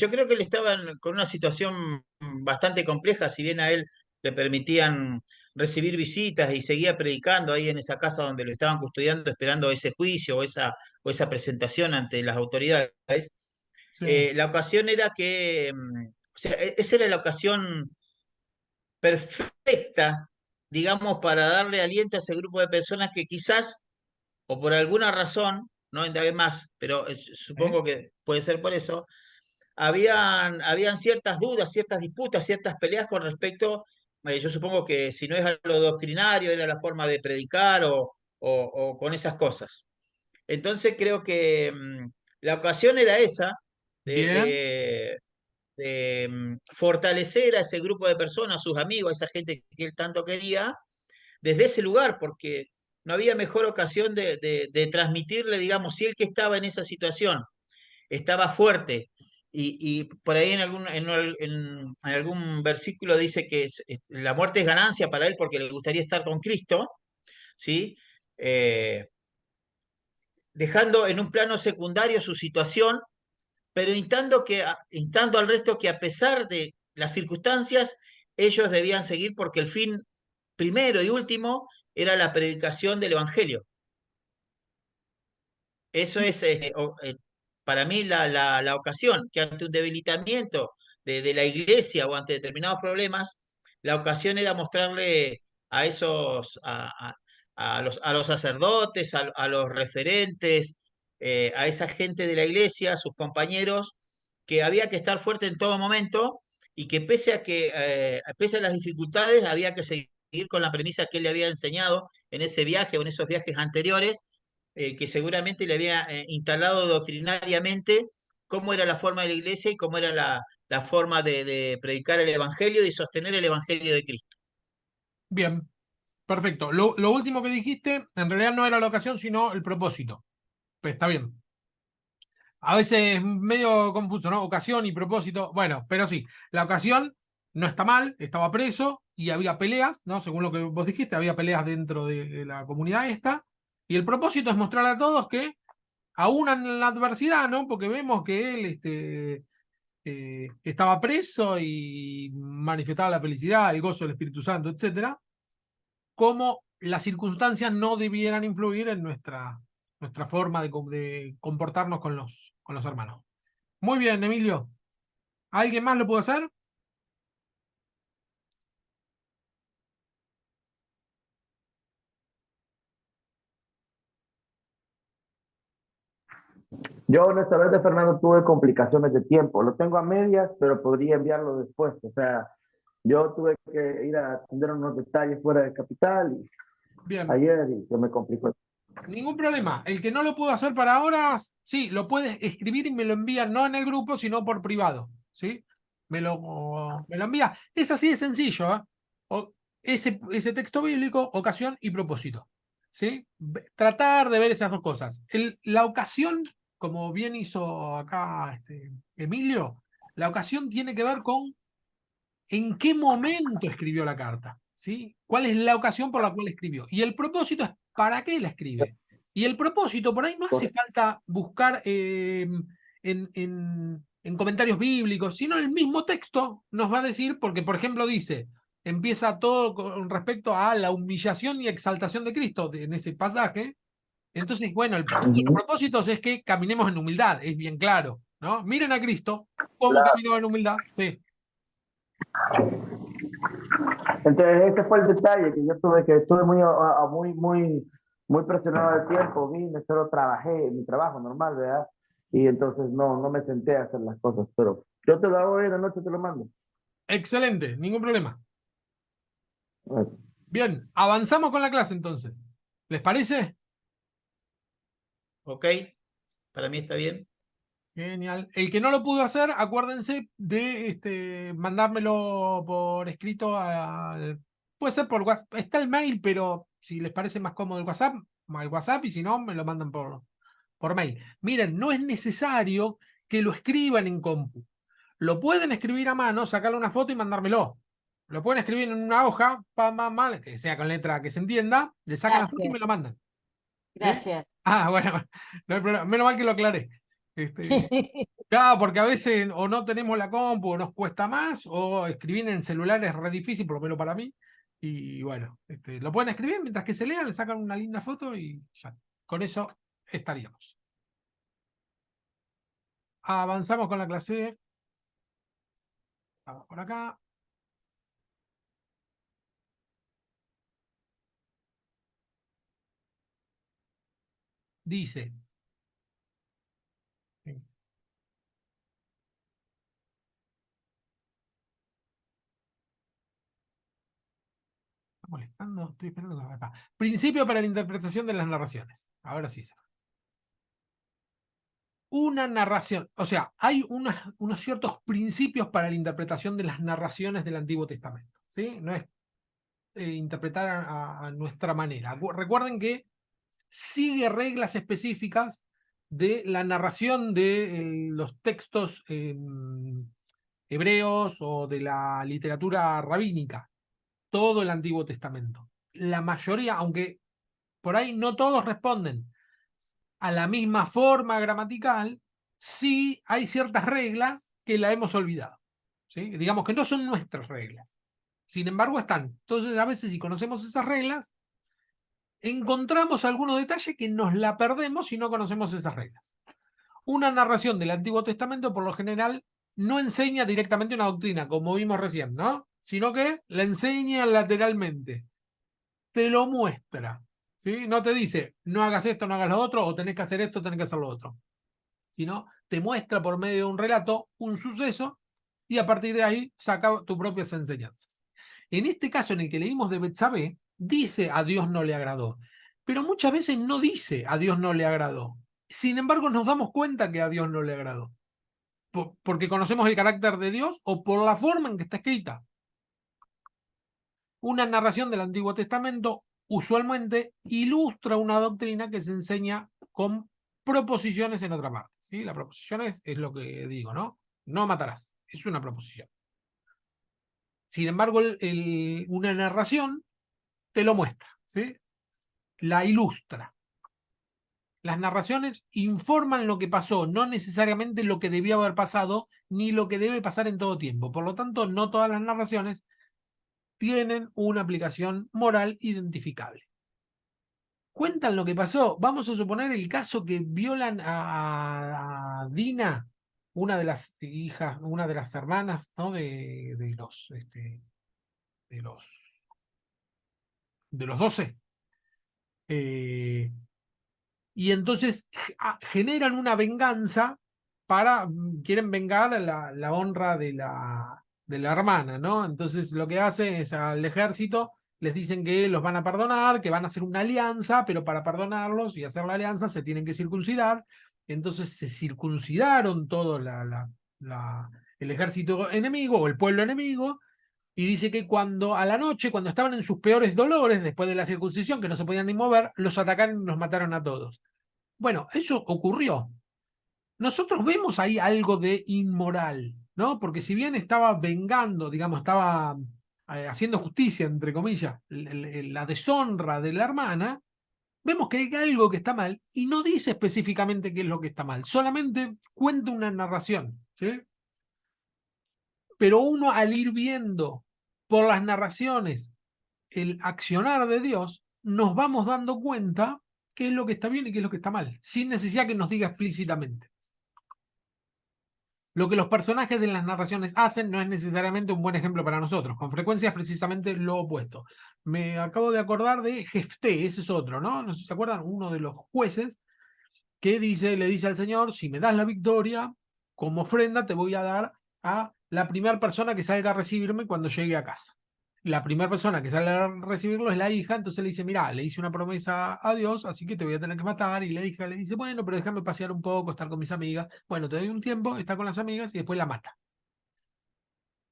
creo que él estaba con una situación bastante compleja. Si bien a él le permitían recibir visitas y seguía predicando ahí en esa casa donde lo estaban custodiando, esperando ese juicio o esa presentación ante las autoridades.
Sí,
La ocasión era que, o sea, esa era la ocasión perfecta, digamos, para darle aliento a ese grupo de personas que quizás, o por alguna razón, no indagué más, pero
¿Eh?
supongo que puede ser por eso, habían ciertas dudas, ciertas disputas, ciertas peleas con respecto, yo supongo que si no es a lo doctrinario, era la forma de predicar o con esas cosas. Entonces creo que la ocasión era esa, de,
Bien,
de- de fortalecer a ese grupo de personas, a sus amigos, a esa gente que él tanto quería, desde ese lugar, porque no había mejor ocasión de transmitirle, digamos, si él que estaba en esa situación estaba fuerte. Y por ahí en algún versículo dice que la muerte es ganancia para él porque le gustaría estar con Cristo, ¿sí? Eh, Dejando en un plano secundario su situación, pero instando al resto que a pesar de las circunstancias, ellos debían seguir porque el fin primero y último era la predicación del Evangelio. Eso es para mí la ocasión, que ante un debilitamiento de la iglesia o ante determinados problemas, la ocasión era mostrarle a esos, a los sacerdotes, a los referentes, a esa gente de la iglesia, a sus compañeros, que había que estar fuerte en todo momento y que pese a las dificultades, había que seguir con la premisa que él le había enseñado en ese viaje o en esos viajes anteriores, que seguramente le había instalado doctrinariamente cómo era la forma de la iglesia y cómo era la forma de predicar el Evangelio y sostener el Evangelio de Cristo.
bien, perfecto. Lo último que dijiste, en realidad no era la ocasión, sino el propósito. Pues está bien. A veces es medio confuso, ¿no? Ocasión y propósito. Bueno, pero sí, la ocasión no está mal, estaba preso y había peleas, ¿no? Según lo que vos dijiste, había peleas dentro de la comunidad esta. Y el propósito es mostrar a todos que, aún en la adversidad, ¿no? Porque vemos que él estaba preso y manifestaba la felicidad, el gozo del Espíritu Santo, etcétera, cómo las circunstancias no debieran influir en nuestra forma de comportarnos con los hermanos. Muy bien, Emilio. ¿Alguien más lo puede hacer?
Yo honestamente, Fernando, tuve complicaciones de tiempo. Lo tengo a medias, pero podría enviarlo después. O sea, yo tuve que ir a atender unos detalles fuera de capital y
Bien,
ayer y se me complicó.
ningún problema. El que no lo pudo hacer para ahora, sí, lo puede escribir y me lo envía no en el grupo, sino por privado. ¿Sí? Me lo envía. Es así de sencillo, ¿eh? Ese texto bíblico, ocasión y propósito. ¿Sí? Tratar de ver esas dos cosas. La ocasión, como bien hizo acá Emilio, la ocasión tiene que ver con en qué momento escribió la carta, ¿sí? ¿Cuál es la ocasión por la cual escribió? Y el propósito es para qué la escribe. Y el propósito, por ahí no hace falta buscar en comentarios bíblicos, sino el mismo texto nos va a decir, porque por ejemplo dice, empieza todo con respecto a la humillación y exaltación de Cristo en ese pasaje. Entonces, bueno, uno de los propósitos es que caminemos en humildad, es bien claro, ¿no? Miren a Cristo, cómo caminó en humildad, sí.
Entonces, ese fue el detalle que yo tuve, que estuve muy presionado de tiempo. Vine, solo trabajé, mi trabajo normal, ¿verdad? Y entonces no me senté a hacer las cosas, pero yo te lo hago hoy en la noche, te lo mando.
Excelente, ningún problema.
Bueno,
Bien, avanzamos con la clase entonces. ¿Les parece?
¿Ok? Para mí está bien.
Genial. El que no lo pudo hacer, acuérdense de mandármelo por escrito puede ser por WhatsApp. Está el mail, pero si les parece más cómodo el WhatsApp, al WhatsApp, y si no, me lo mandan por mail. Miren, no es necesario que lo escriban en compu. Lo pueden escribir a mano, sacarle una foto y mandármelo. Lo pueden escribir en una hoja, que sea con letra que se entienda, le sacan la foto y
Gracias,
me lo mandan. ¿Sí?
gracias.
Ah, bueno, no hay problema. Menos mal que lo aclaré. Este, claro, porque a veces o no tenemos la compu, o nos cuesta más, o escribir en celular es re difícil, por lo menos para mí. Y bueno, lo pueden escribir mientras que se lea, le sacan una linda foto y ya. Con eso estaríamos. Avanzamos con la clase. Vamos por acá. dice, molestando, estoy esperando que acá. Principio para la interpretación de las narraciones. Ahora sí. Una narración, o sea, hay unos ciertos principios para la interpretación de las narraciones del Antiguo Testamento. ¿Sí? No es interpretar a nuestra manera. Recuerden que sigue reglas específicas de la narración de los textos hebreos o de la literatura rabínica. Todo el Antiguo Testamento. La mayoría, aunque por ahí no todos responden a la misma forma gramatical, sí hay ciertas reglas que la hemos olvidado. ¿Sí? Digamos que no son nuestras reglas. Sin embargo, están. Entonces, a veces, si conocemos esas reglas, encontramos algunos detalles que nos la perdemos si no conocemos esas reglas. Una narración del Antiguo Testamento, por lo general, no enseña directamente una doctrina, como vimos recién, ¿no? Sino que la enseña lateralmente. Te lo muestra. ¿Sí? No te dice, no hagas esto, no hagas lo otro, o tenés que hacer esto, tenés que hacer lo otro. Sino te muestra por medio de un relato un suceso y a partir de ahí saca tus propias enseñanzas. En este caso en el que leímos de Betsabé, dice a Dios no le agradó, pero muchas veces no dice a Dios no le agradó. Sin embargo, nos damos cuenta que a Dios no le agradó. Porque conocemos el carácter de Dios o por la forma en que está escrita. Una narración del Antiguo Testamento usualmente ilustra una doctrina que se enseña con proposiciones en otra parte. ¿Sí? La proposición es lo que digo, ¿no? No matarás. Es una proposición. Sin embargo, una narración te lo muestra, ¿sí? La ilustra. Las narraciones informan lo que pasó, no necesariamente lo que debió haber pasado, ni lo que debe pasar en todo tiempo. Por lo tanto, no todas las narraciones tienen una aplicación moral identificable. Cuentan lo que pasó. Vamos a suponer el caso que violan a Dina, una de las hijas, una de las hermanas, ¿no? de los 12. Y entonces generan una venganza quieren vengar la honra de la hermana, ¿no? Entonces lo que hacen es al ejército les dicen que los van a perdonar, que van a hacer una alianza, pero para perdonarlos y hacer la alianza se tienen que circuncidar. Entonces se circuncidaron todo el ejército enemigo o el pueblo enemigo. Y dice que a la noche, cuando estaban en sus peores dolores, después de la circuncisión, que no se podían ni mover, los atacaron y los mataron a todos. Bueno, eso ocurrió. Nosotros vemos ahí algo de inmoral, ¿no? Porque si bien estaba vengando, digamos, estaba haciendo justicia, entre comillas, la deshonra de la hermana, vemos que hay algo que está mal y no dice específicamente qué es lo que está mal, solamente cuenta una narración, ¿sí? Pero uno al ir viendo por las narraciones el accionar de Dios, nos vamos dando cuenta qué es lo que está bien y qué es lo que está mal, sin necesidad que nos diga explícitamente. Lo que los personajes de las narraciones hacen no es necesariamente un buen ejemplo para nosotros, con frecuencia es precisamente lo opuesto. Me acabo de acordar de Jefté, ese es otro, ¿no? No sé si se acuerdan, uno de los jueces que le dice al Señor, si me das la victoria, como ofrenda te voy a dar a la primera persona que salga a recibirme cuando llegue a casa. La primera persona que sale a recibirlo es la hija, entonces le dice, mira, le hice una promesa a Dios, así que te voy a tener que matar, y la hija le dice, bueno, pero déjame pasear un poco, estar con mis amigas, bueno, te doy un tiempo, está con las amigas y después la mata.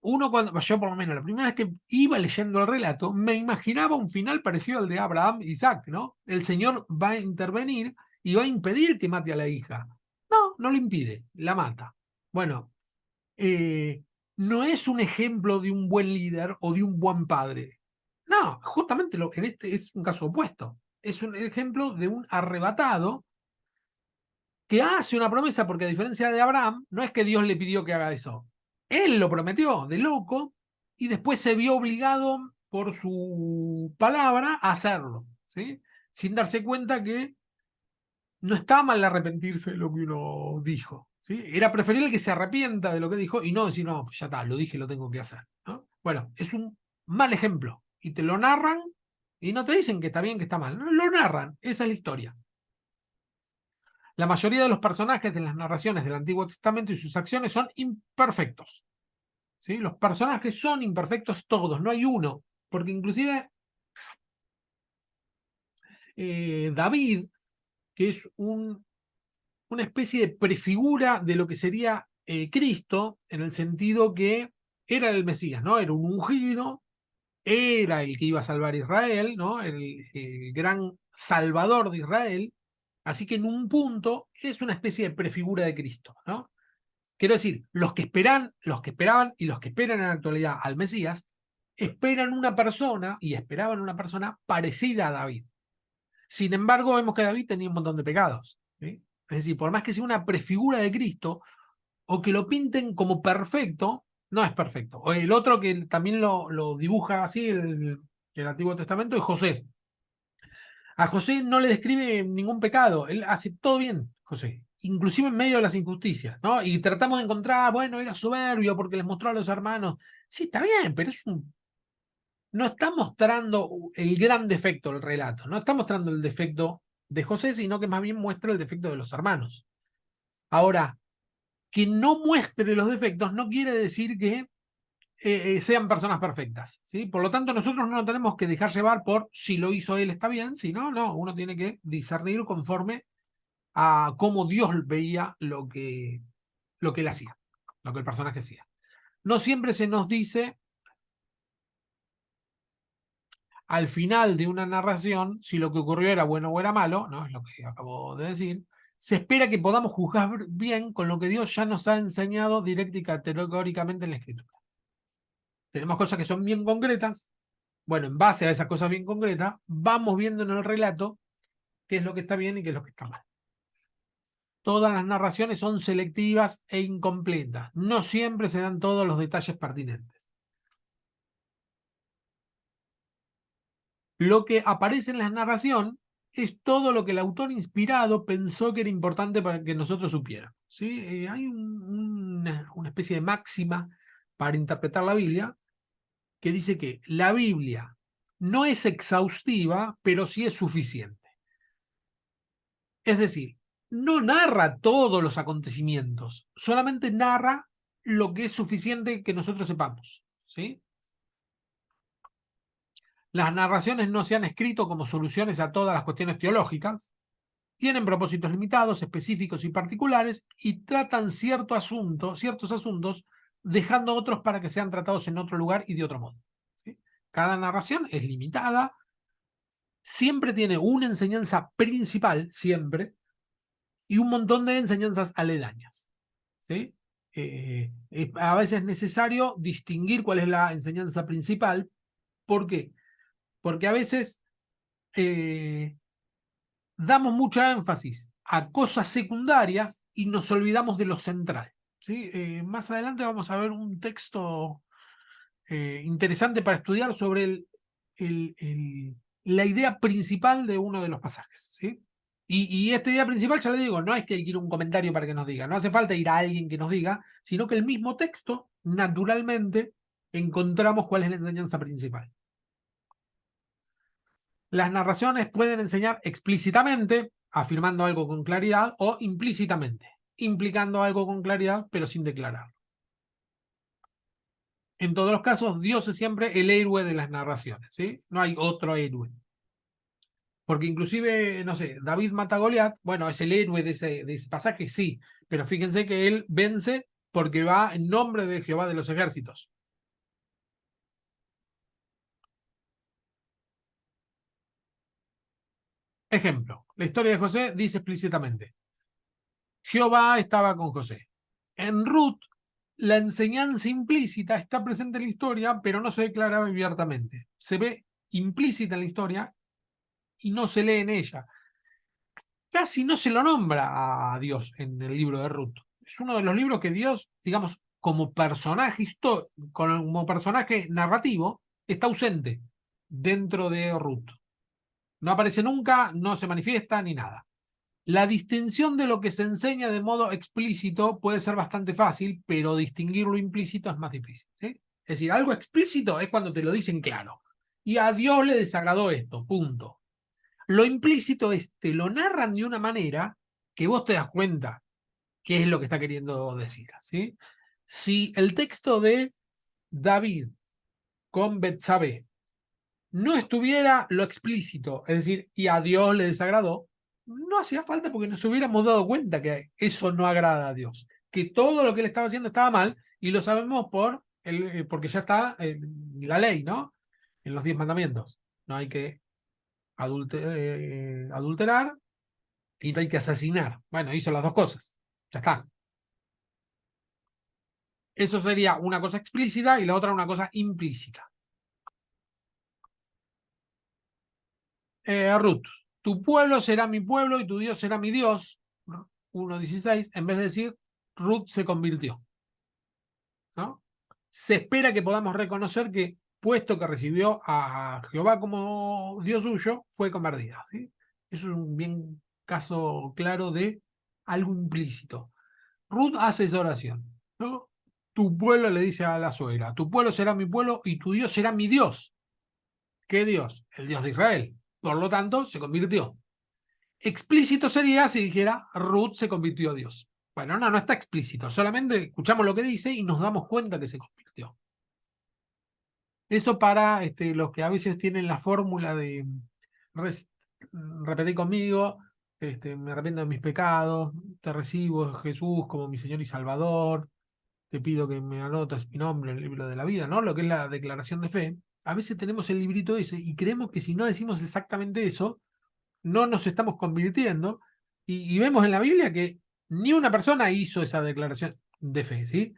Yo por lo menos, la primera vez que iba leyendo el relato, me imaginaba un final parecido al de Abraham y Isaac, ¿no? El Señor va a intervenir y va a impedir que mate a la hija. No, no lo impide, la mata. Bueno, no es un ejemplo de un buen líder o de un buen padre. No, justamente en este es un caso opuesto. Es un ejemplo de un arrebatado que hace una promesa, porque a diferencia de Abraham, no es que Dios le pidió que haga eso. Él lo prometió de loco y después se vio obligado por su palabra a hacerlo, ¿sí? Sin darse cuenta que no está mal arrepentirse de lo que uno dijo, ¿sí? Era preferible que se arrepienta de lo que dijo y no decir, no, ya está, lo dije, lo tengo que hacer, ¿no? Bueno, es un mal ejemplo y te lo narran y no te dicen que está bien, que está mal, no, lo narran, esa es la historia. La mayoría de los personajes de las narraciones del Antiguo Testamento y sus acciones son imperfectos. ¿Sí? Los personajes son imperfectos todos, no hay uno, porque inclusive David, que es una especie de prefigura de lo que sería Cristo, en el sentido que era el Mesías, ¿no? Era un ungido, era el que iba a salvar a Israel, ¿no? El gran salvador de Israel, así que en un punto es una especie de prefigura de Cristo, ¿no? Quiero decir, los que esperaban y los que esperan en la actualidad al Mesías, esperan una persona y esperaban una persona parecida a David. Sin embargo, vemos que David tenía un montón de pecados, ¿sí? Es decir, por más que sea una prefigura de Cristo, o que lo pinten como perfecto, no es perfecto. O el otro que también lo dibuja así, el Antiguo Testamento, es José. A José no le describe ningún pecado, él hace todo bien, José, inclusive en medio de las injusticias, ¿no? Y tratamos de encontrar, bueno, era soberbio porque les mostró a los hermanos. Sí, está bien, pero no está mostrando el gran defecto del relato, no está mostrando el defecto de José, sino que más bien muestra el defecto de los hermanos. Ahora, que no muestre los defectos no quiere decir que sean personas perfectas, ¿sí? Por lo tanto, nosotros no nos tenemos que dejar llevar por si lo hizo él está bien, si no, no, uno tiene que discernir conforme a cómo Dios veía lo que él hacía, lo que el personaje hacía. No siempre se nos dice al final de una narración si lo que ocurrió era bueno o era malo, ¿no? Es lo que acabo de decir. Se espera que podamos juzgar bien con lo que Dios ya nos ha enseñado directa y categóricamente en la Escritura. Tenemos cosas que son bien concretas. Bueno, en base a esas cosas bien concretas, vamos viendo en el relato qué es lo que está bien y qué es lo que está mal. Todas las narraciones son selectivas e incompletas. No siempre se dan todos los detalles pertinentes. Lo que aparece en la narración es todo lo que el autor inspirado pensó que era importante para que nosotros supiéramos, ¿sí? Hay una especie de máxima para interpretar la Biblia que dice que la Biblia no es exhaustiva, pero sí es suficiente. Es decir, no narra todos los acontecimientos, solamente narra lo que es suficiente que nosotros sepamos, ¿sí? Las narraciones no se han escrito como soluciones a todas las cuestiones teológicas, tienen propósitos limitados, específicos y particulares y tratan ciertos asuntos, dejando otros para que sean tratados en otro lugar y de otro modo, ¿sí? Cada narración es limitada, siempre tiene una enseñanza principal, siempre, y un montón de enseñanzas aledañas, ¿sí? A veces es necesario distinguir cuál es la enseñanza principal. ¿Por qué? Porque a veces damos mucha énfasis a cosas secundarias y nos olvidamos de lo central, ¿sí? Más adelante vamos a ver un texto interesante para estudiar sobre la idea principal de uno de los pasajes, ¿sí? Y esta idea principal, ya le digo, no es que hay que ir a un comentario para que nos diga, no hace falta ir a alguien que nos diga, sino que el mismo texto, naturalmente, encontramos cuál es la enseñanza principal. Las narraciones pueden enseñar explícitamente, afirmando algo con claridad, o implícitamente, implicando algo con claridad, pero sin declarar. En todos los casos, Dios es siempre el héroe de las narraciones, ¿sí? No hay otro héroe. Porque inclusive, no sé, David mata a Goliat, bueno, es el héroe de ese pasaje, sí, pero fíjense que él vence porque va en nombre de Jehová de los ejércitos. Ejemplo, la historia de José dice explícitamente, Jehová estaba con José. En Ruth, la enseñanza implícita está presente en la historia, pero no se declara abiertamente. Se ve implícita en la historia y no se lee en ella. Casi no se lo nombra a Dios en el libro de Ruth. Es uno de los libros que Dios, digamos, como personaje como personaje narrativo, está ausente dentro de Ruth. No aparece nunca, no se manifiesta ni nada. La distinción de lo que se enseña de modo explícito puede ser bastante fácil, pero distinguir lo implícito es más difícil, ¿sí? Es decir, algo explícito es cuando te lo dicen claro. Y a Dios le desagradó esto, punto. Lo implícito es, te lo narran de una manera que vos te das cuenta qué es lo que está queriendo decir, ¿sí? Si el texto de David con Betsabé no estuviera lo explícito, es decir, y a Dios le desagradó, no hacía falta porque nos hubiéramos dado cuenta que eso no agrada a Dios, que todo lo que él estaba haciendo estaba mal y lo sabemos porque ya está en la ley, ¿no? En los 10 mandamientos. No hay que adulterar y no hay que asesinar. Bueno, hizo las dos cosas. Ya está. Eso sería una cosa explícita y la otra una cosa implícita. Ruth, tu pueblo será mi pueblo y tu Dios será mi Dios. 1:16, en vez de decir Ruth se convirtió, ¿no? Se espera que podamos reconocer que, puesto que recibió a Jehová como Dios suyo, fue convertida, ¿sí? Eso es un bien caso claro de algo implícito. Ruth hace esa oración, ¿no? Tu pueblo le dice a la suegra, tu pueblo será mi pueblo y tu Dios será mi Dios. ¿Qué Dios? El Dios de Israel. Por lo tanto, se convirtió. Explícito sería si dijera Ruth se convirtió a Dios. Bueno, no está explícito. Solamente escuchamos lo que dice y nos damos cuenta que se convirtió. Eso para los que a veces tienen la fórmula de repetir conmigo, me arrepiento de mis pecados, te recibo, Jesús, como mi Señor y Salvador, te pido que me anotes mi nombre en el libro de la vida, ¿no? Lo que es la declaración de fe. A veces tenemos el librito ese y creemos que si no decimos exactamente eso, no nos estamos convirtiendo. Y vemos en la Biblia que ni una persona hizo esa declaración de fe, ¿sí?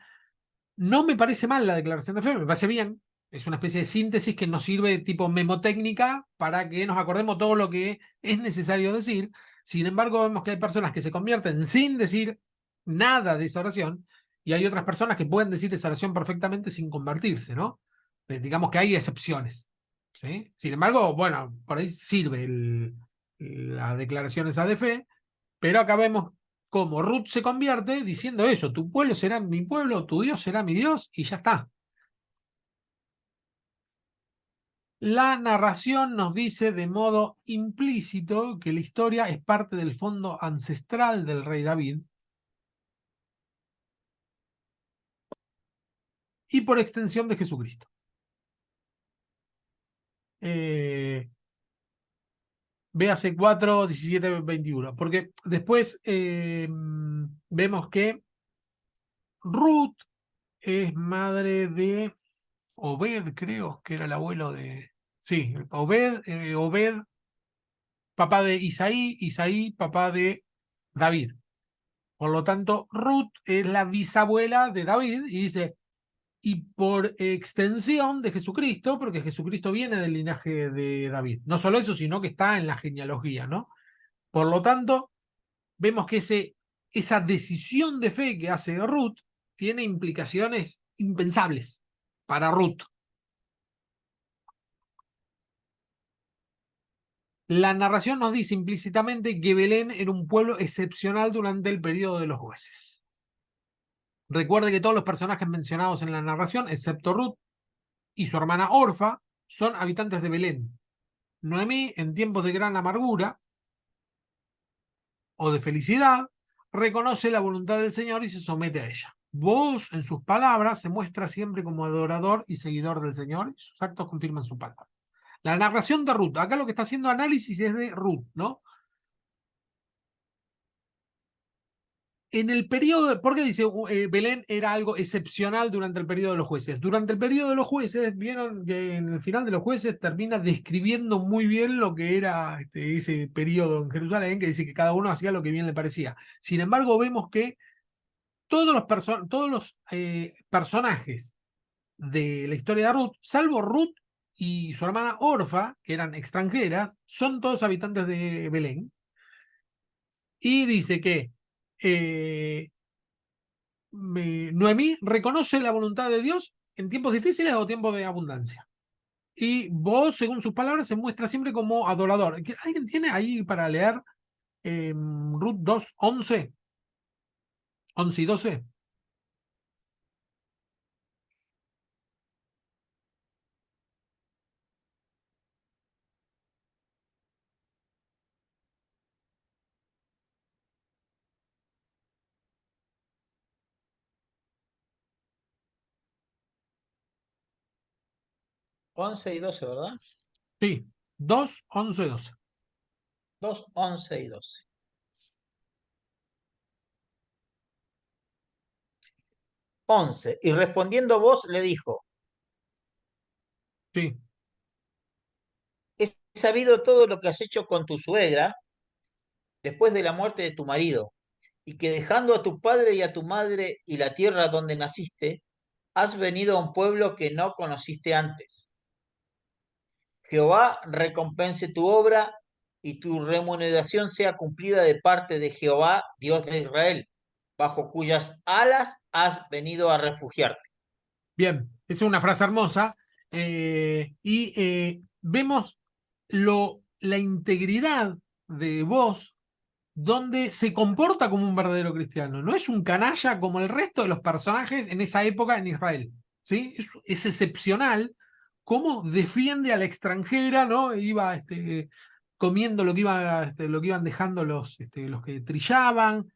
No me parece mal la declaración de fe, me parece bien. Es una especie de síntesis que nos sirve tipo memotécnica para que nos acordemos todo lo que es necesario decir. Sin embargo, vemos que hay personas que se convierten sin decir nada de esa oración y hay otras personas que pueden decir esa oración perfectamente sin convertirse, ¿no? Digamos que hay excepciones, ¿sí? Sin embargo, bueno, por ahí sirve la declaración esa de fe, pero acá vemos cómo Ruth se convierte diciendo eso, tu pueblo será mi pueblo, tu Dios será mi Dios, y ya está. La narración nos dice de modo implícito que la historia es parte del fondo ancestral del rey David y por extensión de Jesucristo. Véase 4:17-21, porque después vemos que Ruth es madre de Obed, creo que era el abuelo de... Sí, Obed, papá de Isaí, Isaí, papá de David. Por lo tanto, Ruth es la bisabuela de David y dice, y por extensión de Jesucristo, porque Jesucristo viene del linaje de David. No solo eso, sino que está en la genealogía, ¿no? Por lo tanto, vemos que esa decisión de fe que hace Ruth tiene implicaciones impensables para Ruth. La narración nos dice implícitamente que Belén era un pueblo excepcional durante el periodo de los jueces. Recuerde que todos los personajes mencionados en la narración, excepto Ruth y su hermana Orfa, son habitantes de Belén. Noemí, en tiempos de gran amargura o de felicidad, reconoce la voluntad del Señor y se somete a ella. Vos, en sus palabras, se muestra siempre como adorador y seguidor del Señor y sus actos confirman su palabra. La narración de Ruth, acá lo que está haciendo análisis es de Ruth, ¿no? En el periodo, ¿por qué dice Belén era algo excepcional durante el periodo de los jueces? Durante el periodo de los jueces, vieron que en el final de los jueces termina describiendo muy bien lo que era ese periodo en Jerusalén, que dice que cada uno hacía lo que bien le parecía. Sin embargo, vemos que todos los personajes de la historia de Ruth, salvo Ruth y su hermana Orfa, que eran extranjeras, son todos habitantes de Belén. Y dice que eh, Noemí reconoce la voluntad de Dios en tiempos difíciles o tiempos de abundancia. Y vos, según sus palabras, se muestra siempre como adorador. ¿Alguien tiene ahí para leer Ruth 2:11? 11 y 12.
11 y 12, ¿verdad?
Sí, 2, 11, 12.
2, 11 y 12. 11. Y respondiendo vos le dijo,
Sí,
he sabido todo lo que has hecho con tu suegra después de la muerte de tu marido, y que dejando a tu padre y a tu madre y la tierra donde naciste, has venido a un pueblo que no conociste antes. Jehová recompense tu obra y tu remuneración sea cumplida de parte de Jehová, Dios de Israel, bajo cuyas alas has venido a refugiarte.
bien, esa es una frase hermosa. Y vemos la integridad de vos, donde se comporta como un verdadero cristiano. No es un canalla como el resto de los personajes en esa época en Israel. ¿Sí? Es excepcional cómo defiende a la extranjera, ¿no? Iba comiendo lo que iban dejando los que trillaban.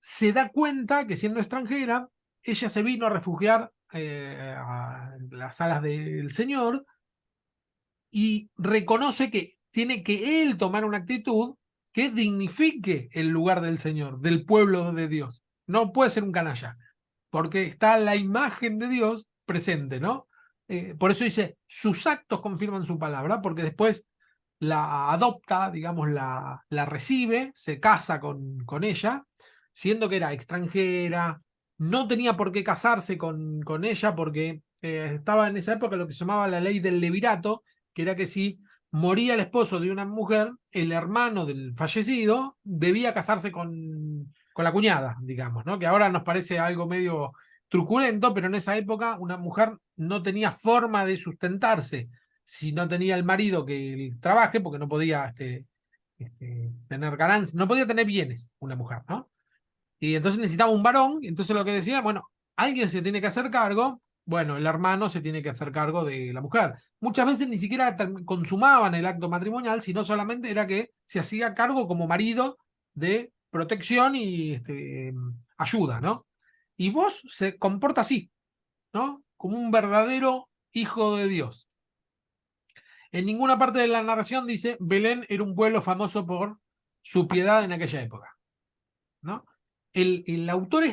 Se da cuenta que siendo extranjera, ella se vino a refugiar a las alas del Señor y reconoce que tiene que él tomar una actitud que dignifique el lugar del Señor, del pueblo de Dios. No puede ser un canalla, porque está la imagen de Dios presente, ¿no? Por eso dice, sus actos confirman su palabra, porque después la adopta, digamos, la recibe, se casa con ella, siendo que era extranjera, no tenía por qué casarse con ella, porque estaba en esa época lo que se llamaba la ley del levirato, que era que si moría el esposo de una mujer, el hermano del fallecido debía casarse con la cuñada, digamos, ¿no? Que ahora nos parece algo medio truculento, pero en esa época una mujer no tenía forma de sustentarse si no tenía el marido que trabaje, porque no podía tener ganancias, no podía tener bienes una mujer, ¿no? Y entonces necesitaba un varón, y entonces lo que decía, bueno, alguien se tiene que hacer cargo, bueno, el hermano se tiene que hacer cargo de la mujer. Muchas veces ni siquiera consumaban el acto matrimonial, sino solamente era que se hacía cargo como marido de protección y ayuda, ¿no? Y vos se comporta así, ¿no? Como un verdadero hijo de Dios. En ninguna parte de la narración dice Belén era un pueblo famoso por su piedad en aquella época, ¿no? El autor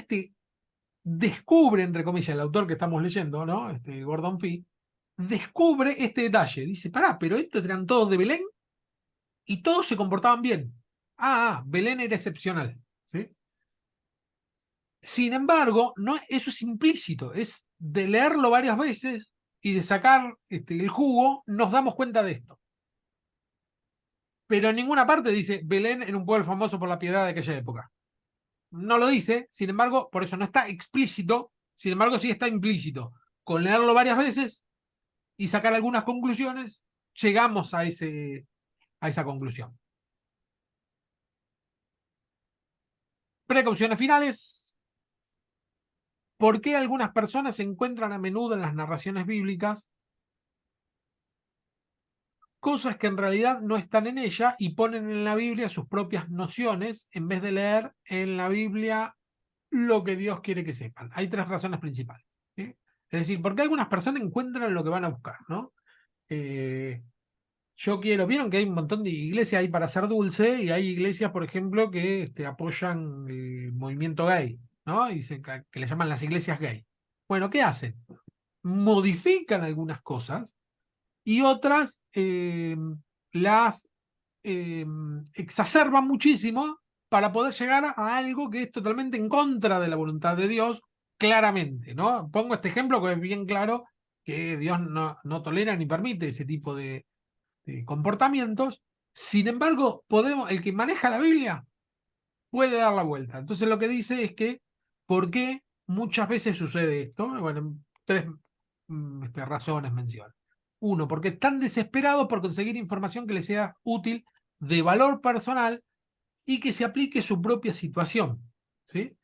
descubre, entre comillas, el autor que estamos leyendo, ¿no? Gordon Fee, descubre este detalle. Dice, pará, pero estos eran todos de Belén y todos se comportaban bien. Belén era excepcional, ¿sí? Sin embargo, no, eso es implícito, es de leerlo varias veces y de sacar el jugo, nos damos cuenta de esto. Pero en ninguna parte dice Belén era un pueblo famoso por la piedad de aquella época. No lo dice, sin embargo, por eso no está explícito, sin embargo sí está implícito. Con leerlo varias veces y sacar algunas conclusiones, llegamos a esa conclusión. Precauciones finales. ¿Por qué algunas personas se encuentran a menudo en las narraciones bíblicas cosas que en realidad no están en ella y ponen en la Biblia sus propias nociones en vez de leer en la Biblia lo que Dios quiere que sepan? Hay tres razones principales, ¿sí? Es decir, porque algunas personas encuentran lo que van a buscar, ¿no? Vieron que hay un montón de iglesias ahí para hacer dulce y hay iglesias, por ejemplo, que apoyan el movimiento gay, ¿no? Y que le llaman las iglesias gay. Bueno, ¿qué hacen? Modifican algunas cosas y otras las exacerban muchísimo para poder llegar a algo que es totalmente en contra de la voluntad de Dios, claramente, ¿no? Pongo este ejemplo que es bien claro que Dios no tolera ni permite ese tipo de comportamientos. Sin embargo, el que maneja la Biblia puede dar la vuelta. Entonces lo que dice es que, ¿por qué muchas veces sucede esto? Bueno, tres razones menciona. Uno, porque están desesperados por conseguir información que les sea útil, de valor personal y que se aplique a su propia situación, ¿sí?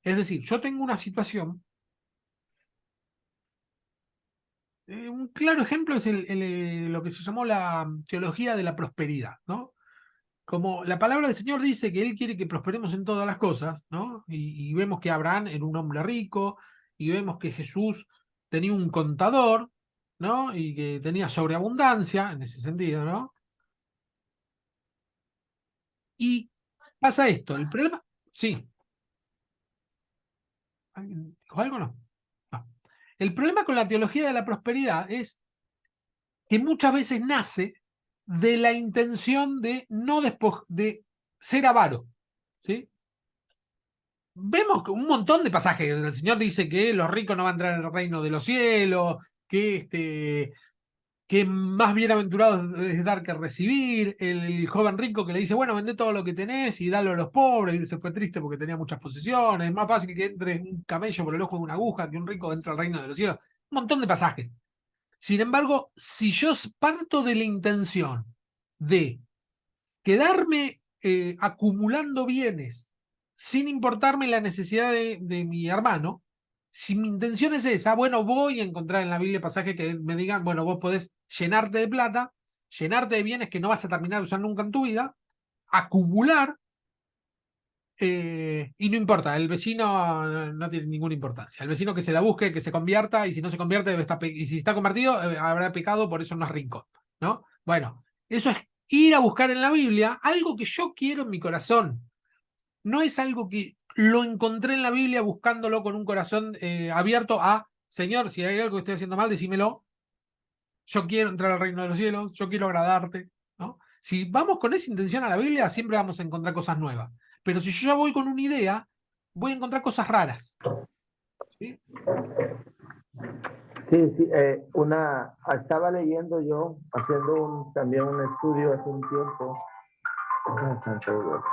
Es decir, yo tengo una situación, un claro ejemplo es lo que se llamó la teología de la prosperidad, ¿no? Como la palabra del Señor dice que Él quiere que prosperemos en todas las cosas, ¿no? Y vemos que Abraham era un hombre rico, y vemos que Jesús tenía un contador, ¿no? Y que tenía sobreabundancia en ese sentido, ¿no? Y pasa esto, el problema, sí. ¿Alguien dijo algo o no? No. El problema con la teología de la prosperidad es que muchas veces nace de la intención de no de ser avaro, ¿sí? Vemos que un montón de pasajes donde el Señor dice que los ricos no van a entrar en el reino de los cielos, que más bienaventurado es dar que recibir, el joven rico que le dice, bueno, vende todo lo que tenés y dalo a los pobres, y él se fue triste porque tenía muchas posesiones, es más fácil que entre un camello por el ojo de una aguja que un rico entre al reino de los cielos, un montón de pasajes. Sin embargo, si yo parto de la intención de quedarme acumulando bienes sin importarme la necesidad de mi hermano, si mi intención es esa, bueno, voy a encontrar en la Biblia pasajes que me digan, bueno, vos podés llenarte de plata, llenarte de bienes que no vas a terminar de usar nunca en tu vida, acumular, y no importa, el vecino no tiene ninguna importancia. El vecino que se la busque, que se convierta, y si no se convierte, debe estar y si está convertido, habrá pecado, por eso no es rico, ¿no? Bueno, eso es ir a buscar en la Biblia algo que yo quiero en mi corazón. No es algo que lo encontré en la Biblia buscándolo con un corazón abierto a, Señor, si hay algo que estoy haciendo mal, decímelo. Yo quiero entrar al reino de los cielos, yo quiero agradarte, ¿no? Si vamos con esa intención a la Biblia, siempre vamos a encontrar cosas nuevas. Pero si yo ya voy con una idea, voy a encontrar cosas raras. ¿Sí?
Sí, sí, estaba leyendo yo, haciendo también un estudio hace un tiempo. Ay, santo Dios.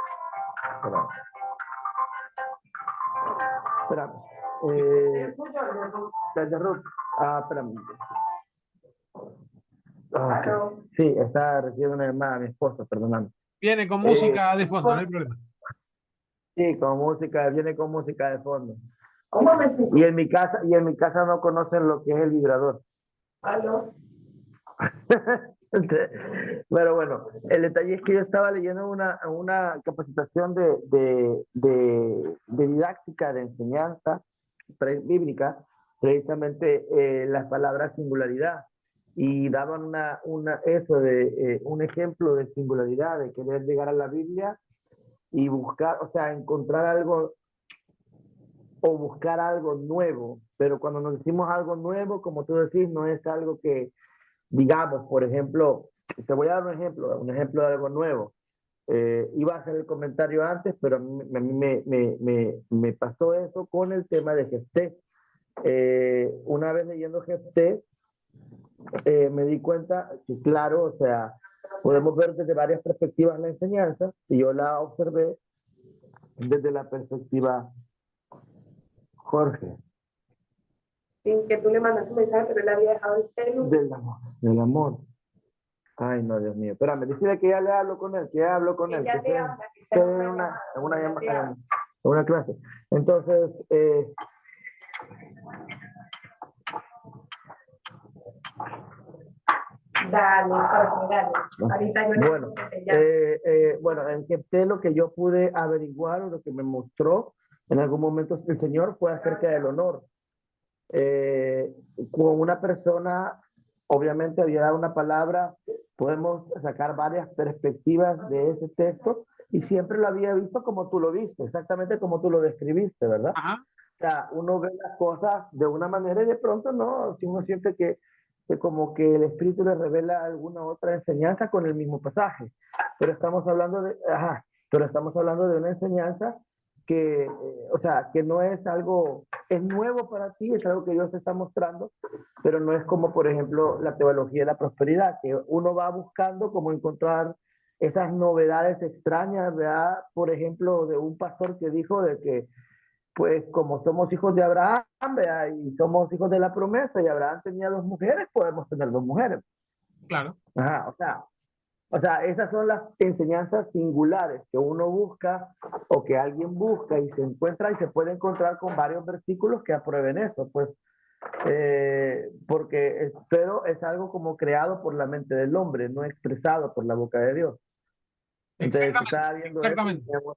Espérame. Ruth. Espérame. Okay. Sí, está recibiendo una llamada mi esposa, perdóname.
Viene con música de fondo, no hay problema.
Sí, con música, viene con música de fondo. Y en mi casa no conocen lo que es el vibrador. ¿Aló? Pero bueno, el detalle es que yo estaba leyendo una capacitación de didáctica, de enseñanza bíblica, precisamente las palabras singularidad, y daban un ejemplo de singularidad, de querer llegar a la Biblia y buscar, o sea, encontrar algo o buscar algo nuevo, pero cuando nos decimos algo nuevo, como tú decís, no es algo que, digamos, por ejemplo, te voy a dar un ejemplo de algo nuevo. Iba a hacer el comentario antes, pero a mí me pasó eso con el tema de Jefté. Una vez leyendo Jefté, me di cuenta que, claro, o sea, podemos ver desde varias perspectivas la enseñanza, y yo la observé desde la perspectiva Jorge.
Sin que tú le mandas un mensaje, pero él había dejado el celular.
Del amor. Ay, no, Dios mío. Espérame, decide que ya le hablo con él, que ya hablo con él.
Ya
Que
te habla, que está
en una clase. Entonces,
dale. Ahorita yo
bueno, bueno, en que lo que yo pude averiguar o lo que me mostró en algún momento el Señor fue acerca del honor. Con una persona, obviamente había dado una palabra, podemos sacar varias perspectivas de ese texto, y siempre lo había visto como tú lo viste, exactamente como tú lo describiste, ¿verdad?
Ajá.
O sea, uno ve las cosas de una manera y de pronto no, si uno siente que como que el Espíritu le revela alguna otra enseñanza con el mismo pasaje. Pero estamos hablando de una enseñanza que, o sea, que no es algo, es nuevo para ti, es algo que Dios te está mostrando, pero no es como, por ejemplo, la teología de la prosperidad, que uno va buscando como encontrar esas novedades extrañas, ¿verdad? Por ejemplo, de un pastor que dijo de que, pues como somos hijos de Abraham, ¿verdad? Y somos hijos de la promesa, y Abraham tenía 2 mujeres, podemos tener 2 mujeres.
Claro.
Ajá, o sea, esas son las enseñanzas singulares que uno busca o que alguien busca y se encuentra, y se puede encontrar con varios versículos que aprueben eso, pues, pero es algo como creado por la mente del hombre, no expresado por la boca de Dios. Entonces, estaba viendo
Exactamente.
eso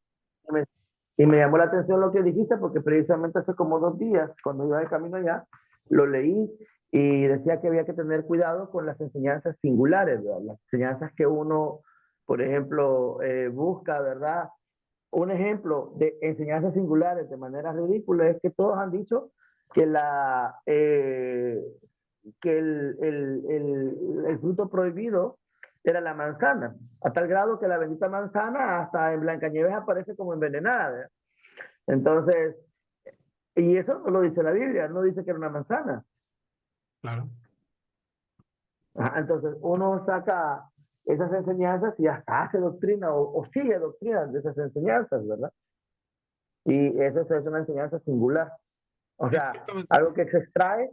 y me llamó la atención lo que dijiste, porque precisamente hace como 2 días, cuando iba de camino allá, lo leí, y decía que había que tener cuidado con las enseñanzas singulares, ¿verdad? Las enseñanzas que uno, por ejemplo, busca, ¿verdad? Un ejemplo de enseñanzas singulares de manera ridícula es que todos han dicho que, que el fruto prohibido era la manzana, a tal grado que la bendita manzana hasta en Blancanieves aparece como envenenada, ¿verdad? Entonces, y eso no lo dice la Biblia, no dice que era una manzana.
Claro.
Ajá, entonces uno saca esas enseñanzas y hasta hace doctrina o sigue doctrina de esas enseñanzas, ¿verdad? Y eso es una enseñanza singular. O sea,
Exactamente.
algo que se extrae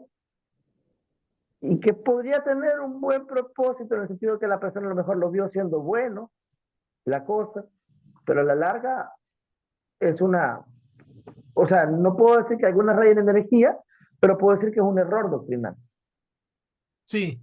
y que podría tener un buen propósito en el sentido de que la persona a lo mejor lo vio siendo bueno, la cosa, pero a la larga es una, o sea, no puedo decir que algunas rayen en energía, pero puedo decir que es un error doctrinal.
Sí,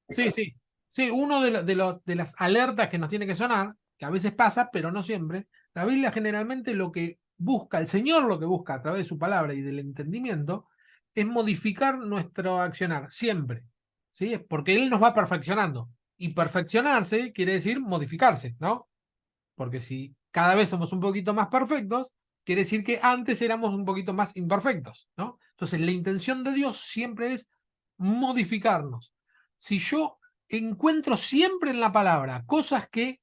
sí, sí. Sí, uno de las alertas que nos tiene que sonar, que a veces pasa, pero no siempre, la Biblia generalmente lo que busca, el Señor lo que busca a través de su palabra y del entendimiento, es modificar nuestro accionar, siempre. ¿Sí? Porque Él nos va perfeccionando. Y perfeccionarse quiere decir modificarse, ¿no? Porque si cada vez somos un poquito más perfectos, quiere decir que antes éramos un poquito más imperfectos, ¿no? Entonces, la intención de Dios siempre es modificarnos. Si yo encuentro siempre en la palabra cosas que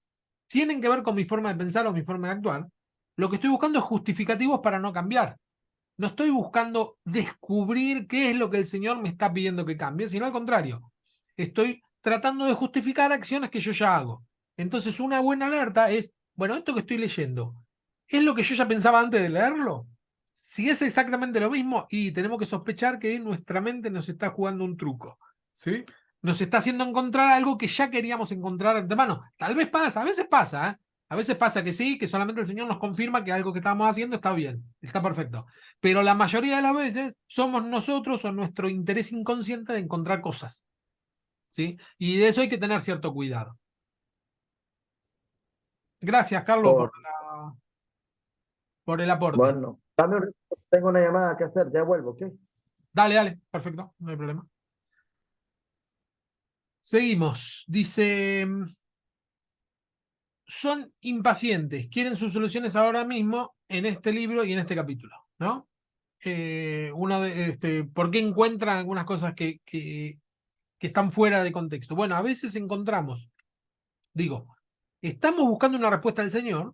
tienen que ver con mi forma de pensar o mi forma de actuar, lo que estoy buscando es justificativos para no cambiar. No estoy buscando descubrir qué es lo que el Señor me está pidiendo que cambie, sino al contrario. Estoy tratando de justificar acciones que yo ya hago. Entonces, una buena alerta es, bueno, esto que estoy leyendo, ¿es lo que yo ya pensaba antes de leerlo? Si es exactamente lo mismo, y tenemos que sospechar que nuestra mente nos está jugando un truco, ¿sí? Nos está haciendo encontrar algo que ya queríamos encontrar de antemano. Tal vez pasa, a veces pasa, ¿eh? A veces pasa que sí, que solamente el Señor nos confirma que algo que estamos haciendo está bien, está perfecto. Pero la mayoría de las veces somos nosotros o nuestro interés inconsciente de encontrar cosas, ¿sí? Y de eso hay que tener cierto cuidado. Gracias, Carlos,
Por,
por el aporte.
bueno, dame un ratito, tengo una llamada que hacer, ya vuelvo, ¿ok?
Dale, dale, perfecto, no hay problema. Seguimos. Dice, son impacientes, quieren sus soluciones ahora mismo en este libro y en este capítulo, ¿no? ¿Por qué encuentran algunas cosas que están fuera de contexto? Bueno, a veces encontramos, digo, estamos buscando una respuesta del Señor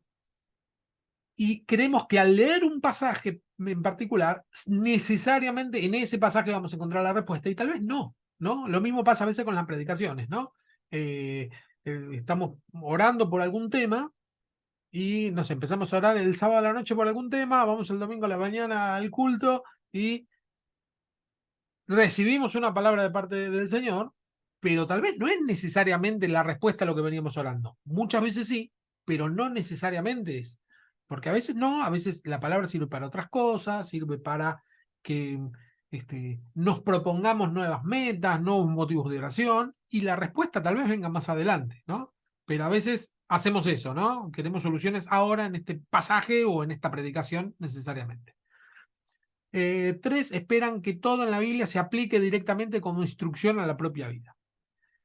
y creemos que al leer un pasaje en particular, necesariamente en ese pasaje vamos a encontrar la respuesta y tal vez no, ¿no? Lo mismo pasa a veces con las predicaciones, ¿no? Estamos orando por algún tema y nos empezamos a orar el sábado a la noche por algún tema, vamos el domingo a la mañana al culto y recibimos una palabra de parte del Señor, pero tal vez no es necesariamente la respuesta a lo que veníamos orando. Muchas veces sí, pero no necesariamente es. Porque a veces no, a veces la palabra sirve para otras cosas, sirve para que nos propongamos nuevas metas, nuevos motivos de oración, y la respuesta tal vez venga más adelante, ¿no? Pero a veces hacemos eso, ¿no? Queremos soluciones ahora en este pasaje o en esta predicación necesariamente. 3, esperan que todo en la Biblia se aplique directamente como instrucción a la propia vida.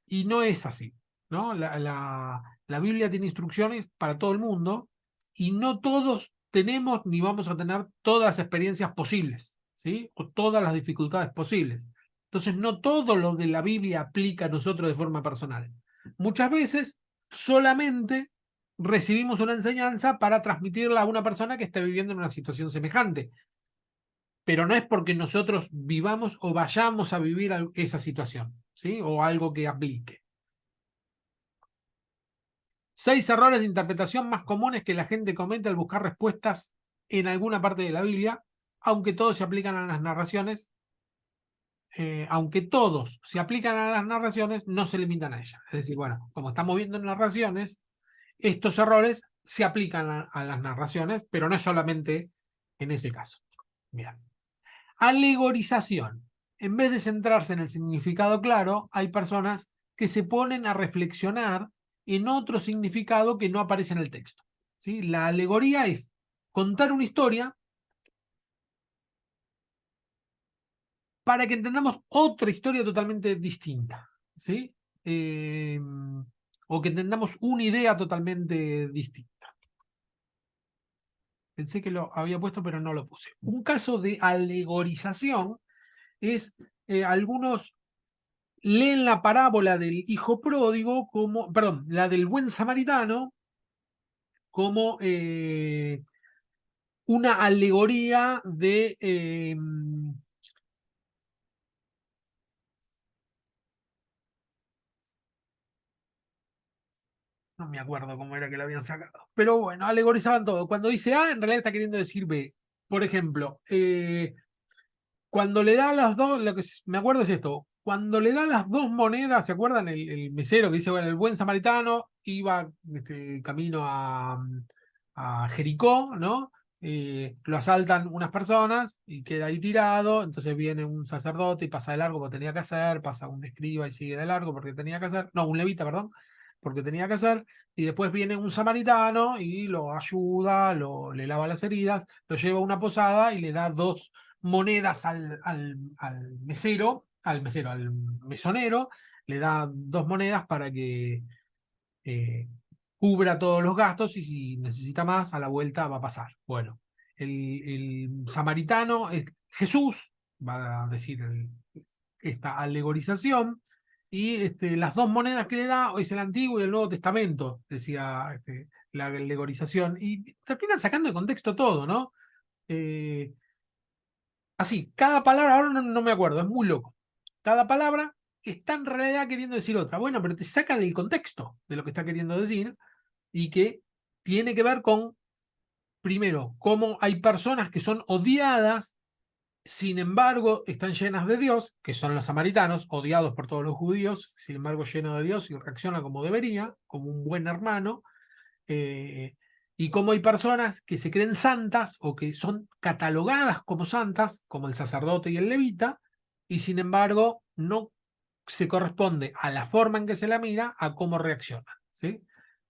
Y no es así, ¿no? La Biblia tiene instrucciones para todo el mundo y no todos tenemos ni vamos a tener todas las experiencias posibles, ¿sí? O todas las dificultades posibles. Entonces, no todo lo de la Biblia aplica a nosotros de forma personal. Muchas veces solamente recibimos una enseñanza para transmitirla a una persona que esté viviendo en una situación semejante, pero no es porque nosotros vivamos o vayamos a vivir esa situación, ¿sí? O algo que aplique. 6 errores de interpretación más comunes que la gente comete al buscar respuestas en alguna parte de la Biblia, aunque todos se aplican a las narraciones, aunque todos se aplican a las narraciones, no se limitan a ellas. Es decir, bueno, como estamos viendo en narraciones, estos errores se aplican a las narraciones, pero no es solamente en ese caso. Bien. Alegorización. En vez de centrarse en el significado claro, hay personas que se ponen a reflexionar en otro significado que no aparece en el texto, ¿sí? La alegoría es contar una historia para que entendamos otra historia totalmente distinta, ¿sí? O que entendamos una idea totalmente distinta. Pensé que lo había puesto, pero no lo puse. Un caso de alegorización es algunos leen la parábola del hijo pródigo como, perdón, la del buen samaritano como una alegoría de no me acuerdo cómo era que lo habían sacado. Pero bueno, alegorizaban todo. Cuando dice A, en realidad está queriendo decir B. Por ejemplo, cuando le da las dos, lo que me acuerdo es esto. Cuando le da las dos monedas, ¿se acuerdan? El mesero que dice, bueno, el buen samaritano iba camino a Jericó, ¿no? Lo asaltan unas personas y queda ahí tirado. Entonces viene un sacerdote y pasa de largo porque tenía que hacer, pasa un escriba y sigue de largo porque tenía que hacer, no, un levita, perdón, porque tenía que hacer, y después viene un samaritano y lo ayuda, le lava las heridas, lo lleva a una posada y le da dos monedas al mesero, al mesonero, le da dos monedas para que eh, cubra todos los gastos y si necesita más, a la vuelta va a pasar. Bueno, el samaritano, Jesús, va a decir esta alegorización, y las dos monedas que le da es el Antiguo y el Nuevo Testamento, decía la alegorización, y terminan sacando de contexto todo, ¿no? Así, cada palabra, ahora no me acuerdo, es muy loco. Cada palabra está en realidad queriendo decir otra. Bueno, pero te saca del contexto de lo que está queriendo decir y que tiene que ver con, primero, cómo hay personas que son odiadas, sin embargo, están llenas de Dios, que son los samaritanos, odiados por todos los judíos, sin embargo, llenos de Dios y reacciona como debería, como un buen hermano. Y cómo hay personas que se creen santas o que son catalogadas como santas, como el sacerdote y el levita, y sin embargo no se corresponde a la forma en que se la mira a cómo reacciona, ¿sí?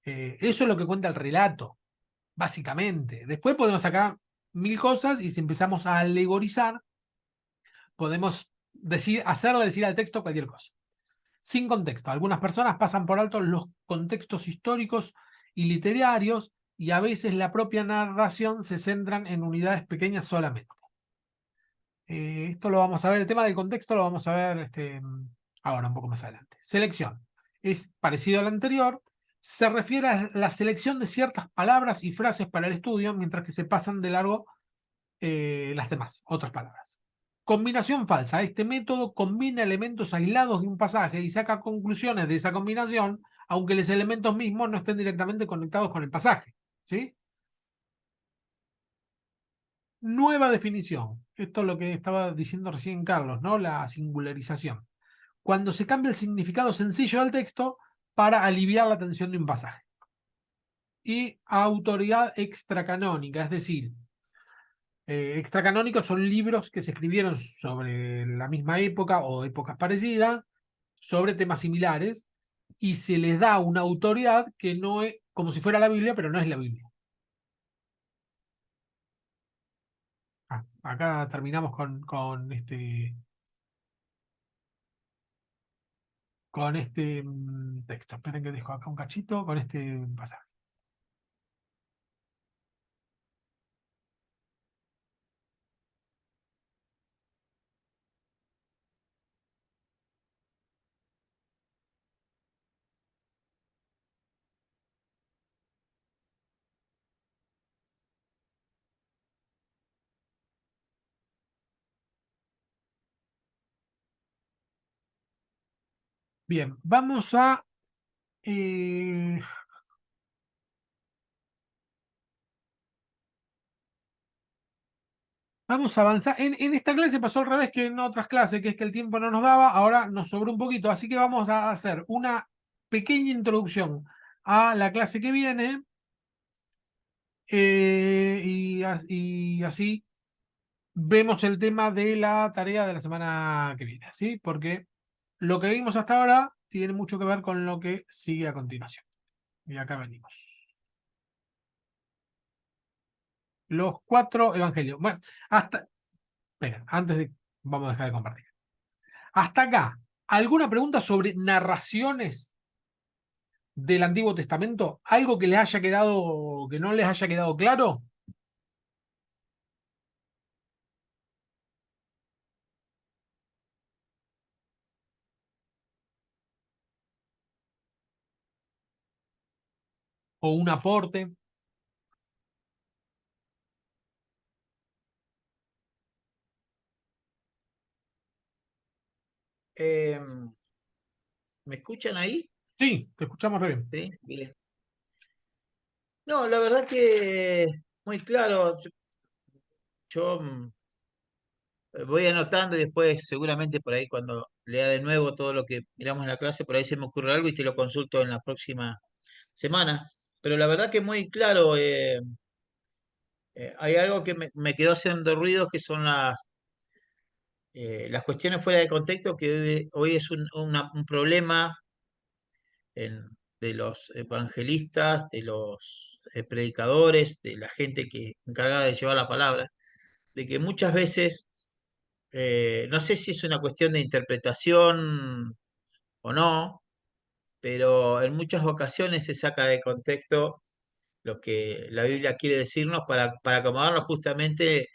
Eso es lo que cuenta el relato, básicamente. Después podemos sacar mil cosas y si empezamos a alegorizar, podemos hacerle decir al texto cualquier cosa. Sin contexto. Algunas personas pasan por alto los contextos históricos y literarios y a veces la propia narración se centran en unidades pequeñas solamente. Esto lo vamos a ver, el tema del contexto lo vamos a ver ahora, un poco más adelante. Selección. Es parecido al anterior, se refiere a la selección de ciertas palabras y frases para el estudio, mientras que se pasan de largo las demás, otras palabras. Combinación falsa. Este método combina elementos aislados de un pasaje y saca conclusiones de esa combinación, aunque los elementos mismos no estén directamente conectados con el pasaje. ¿Sí? Nueva definición. Esto es lo que estaba diciendo recién Carlos, ¿no? La singularización. Cuando se cambia el significado sencillo del texto para aliviar la tensión de un pasaje. Y autoridad extracanónica, es decir, extracanónicos son libros que se escribieron sobre la misma época o épocas parecidas, sobre temas similares, y se les da una autoridad que no es como si fuera la Biblia, pero no es la Biblia. Acá terminamos con este texto. Esperen que dejo acá un cachito con este pasaje. Bien, vamos a vamos a avanzar. En esta clase pasó al revés que en otras clases, que es que el tiempo no nos daba, ahora nos sobró un poquito, así que vamos a hacer una pequeña introducción a la clase que viene y así vemos el tema de la tarea de la semana que viene, ¿sí? Porque lo que vimos hasta ahora tiene mucho que ver con lo que sigue a continuación. Y acá venimos. Los 4 evangelios. Bueno, hasta... Espera, vamos a dejar de compartir. Hasta acá, ¿alguna pregunta sobre narraciones del Antiguo Testamento? ¿Algo que les haya quedado, que no les haya quedado claro? ¿O un aporte?
¿Me escuchan ahí?
Sí, te escuchamos re bien.
Sí, bien. No, la verdad que muy claro. Yo voy anotando y después seguramente por ahí cuando lea de nuevo todo lo que miramos en la clase, por ahí se me ocurre algo y te lo consulto en la próxima semana. Pero la verdad que muy claro, hay algo que me quedó haciendo ruido, que son las cuestiones fuera de contexto, que hoy es un problema de los evangelistas, de los predicadores, de la gente que encargada de llevar la palabra, de que muchas veces, no sé si es una cuestión de interpretación o no, pero en muchas ocasiones se saca de contexto lo que la Biblia quiere decirnos para acomodarnos justamente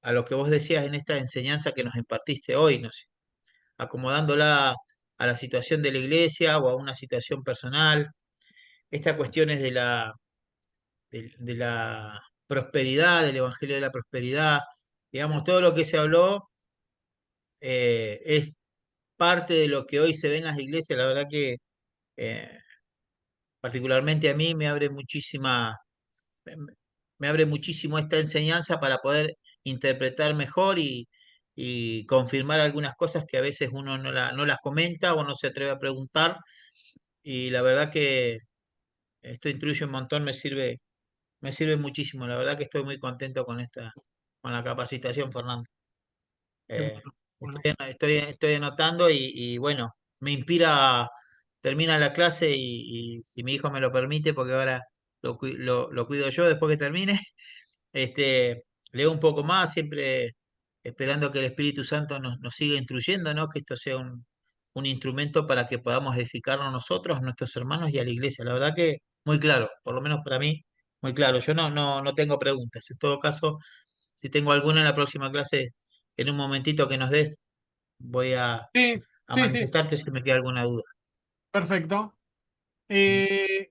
a lo que vos decías en esta enseñanza que nos impartiste hoy, ¿no? Acomodándola a la situación de la iglesia o a una situación personal. Estas cuestiones de la prosperidad, del Evangelio de la Prosperidad, digamos, todo lo que se habló es parte de lo que hoy se ve en las iglesias. La verdad que eh, particularmente a mí me me abre muchísimo esta enseñanza para poder interpretar mejor y confirmar algunas cosas que a veces uno no las comenta o no se atreve a preguntar. Y la verdad que esto instruye un montón, me sirve muchísimo. La verdad que estoy muy contento con con la capacitación, Fernando.
Qué
Eh,
bueno, bueno.
estoy anotando y bueno, me inspira, termina la clase y si mi hijo me lo permite, porque ahora lo cuido yo después que termine, leo un poco más, siempre esperando que el Espíritu Santo nos siga instruyendo, ¿no? Que esto sea un instrumento para que podamos edificarnos nosotros, a nuestros hermanos y a la iglesia. La verdad que muy claro, por lo menos para mí, muy claro. Yo no tengo preguntas. En todo caso, si tengo alguna en la próxima clase, en un momentito que nos des, voy
Sí,
a
sí, sí,
manifestarte si me queda alguna duda.
perfecto.
¿Mm?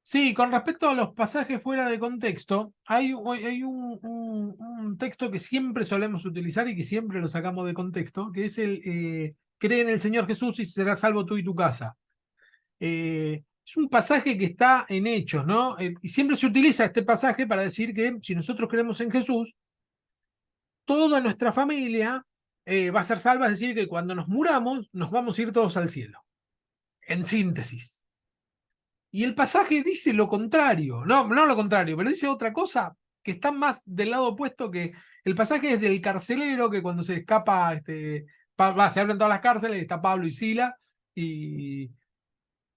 Sí, con respecto a los pasajes fuera de contexto, hay un texto que siempre solemos utilizar y que siempre lo sacamos de contexto, que es cree en el Señor Jesús y serás salvo tú y tu casa. Es un pasaje que está en Hechos, ¿no? Y siempre se utiliza este pasaje para decir que si nosotros creemos en Jesús, toda nuestra familia va a ser salva, es decir, que cuando nos muramos, nos vamos a ir todos al cielo. En síntesis. Y el pasaje dice lo contrario, no lo contrario, pero dice otra cosa que está más del lado opuesto, que el pasaje es del carcelero que cuando se escapa, se abren todas las cárceles, está Pablo y Sila, y,